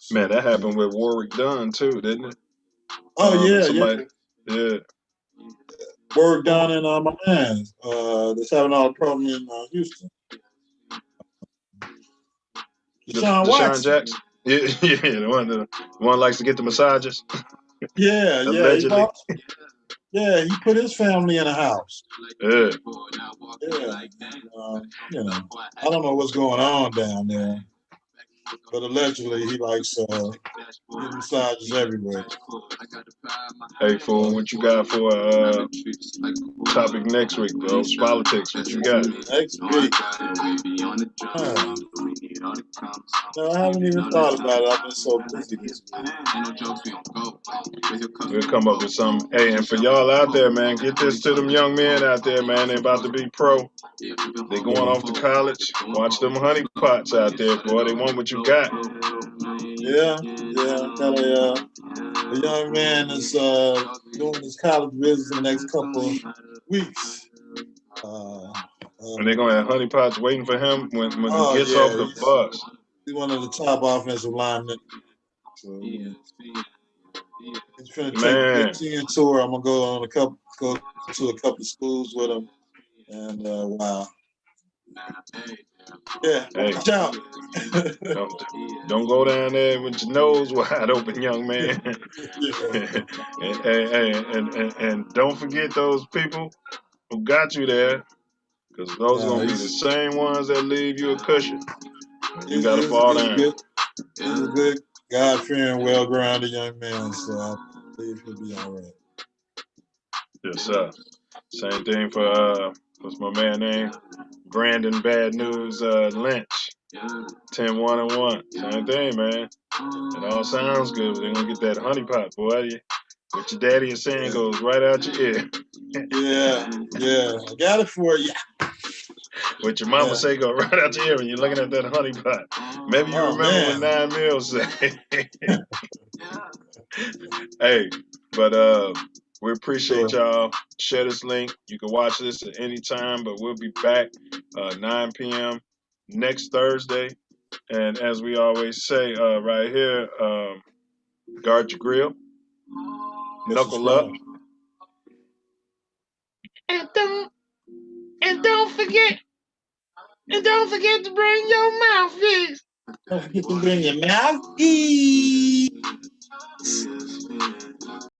Man, that happened with Warwick Dunn too, didn't it? Oh yeah. Warwick Dunn and my man that's having all the problem in Houston. Deshaun Jackson. Yeah, the one likes to get the massages. Yeah, Allegedly. He put his family in a house. Yeah. I don't know what's going on down there, but allegedly he likes getting massages everywhere. Hey, fool, what you got for topic next week, bro? It's politics. What you got? Next week. No, I haven't even thought about it. I've been so busy this week. We'll come up with something. Hey, and for y'all out there, man, get this to them young men out there, man. They about to be pro. They going off to college. Watch them honey pots out there, boy. They want what you got. Yeah. Got a young man that's doing his college business in the next couple of weeks. And they're gonna have honey pots waiting for him when he gets off the bus. He's one of the top offensive linemen. So he's gonna take a Big Ten tour. I'm gonna go to a couple of schools with him, and wow. Yeah, watch out. Don't go down there with your nose wide open, young man. and don't forget those people who got you there, because those are going to be the same ones that leave you a cushion. You got to fall down. He's a good, God-fearing, well-grounded young man, so I believe he'll be all right. Yes, sir. Same thing for, what's my man name? Brandon Bad News Lynch. 10-1-1. Same thing, man. It all sounds good, but they're going to get that honey pot, boy. What your daddy is saying goes right out your ear. Yeah. I got it for you. What your mama say go right out your ear when you're looking at that honey pot. Maybe you remember what 9 Milz say. Hey, but we appreciate y'all. Share this link. You can watch this at any time, but we'll be back 9 p.m. next Thursday. And as we always say right here, guard your grill, knuckle up, and don't forget to bring your mouthpiece. Don't forget to bring your mouthpiece.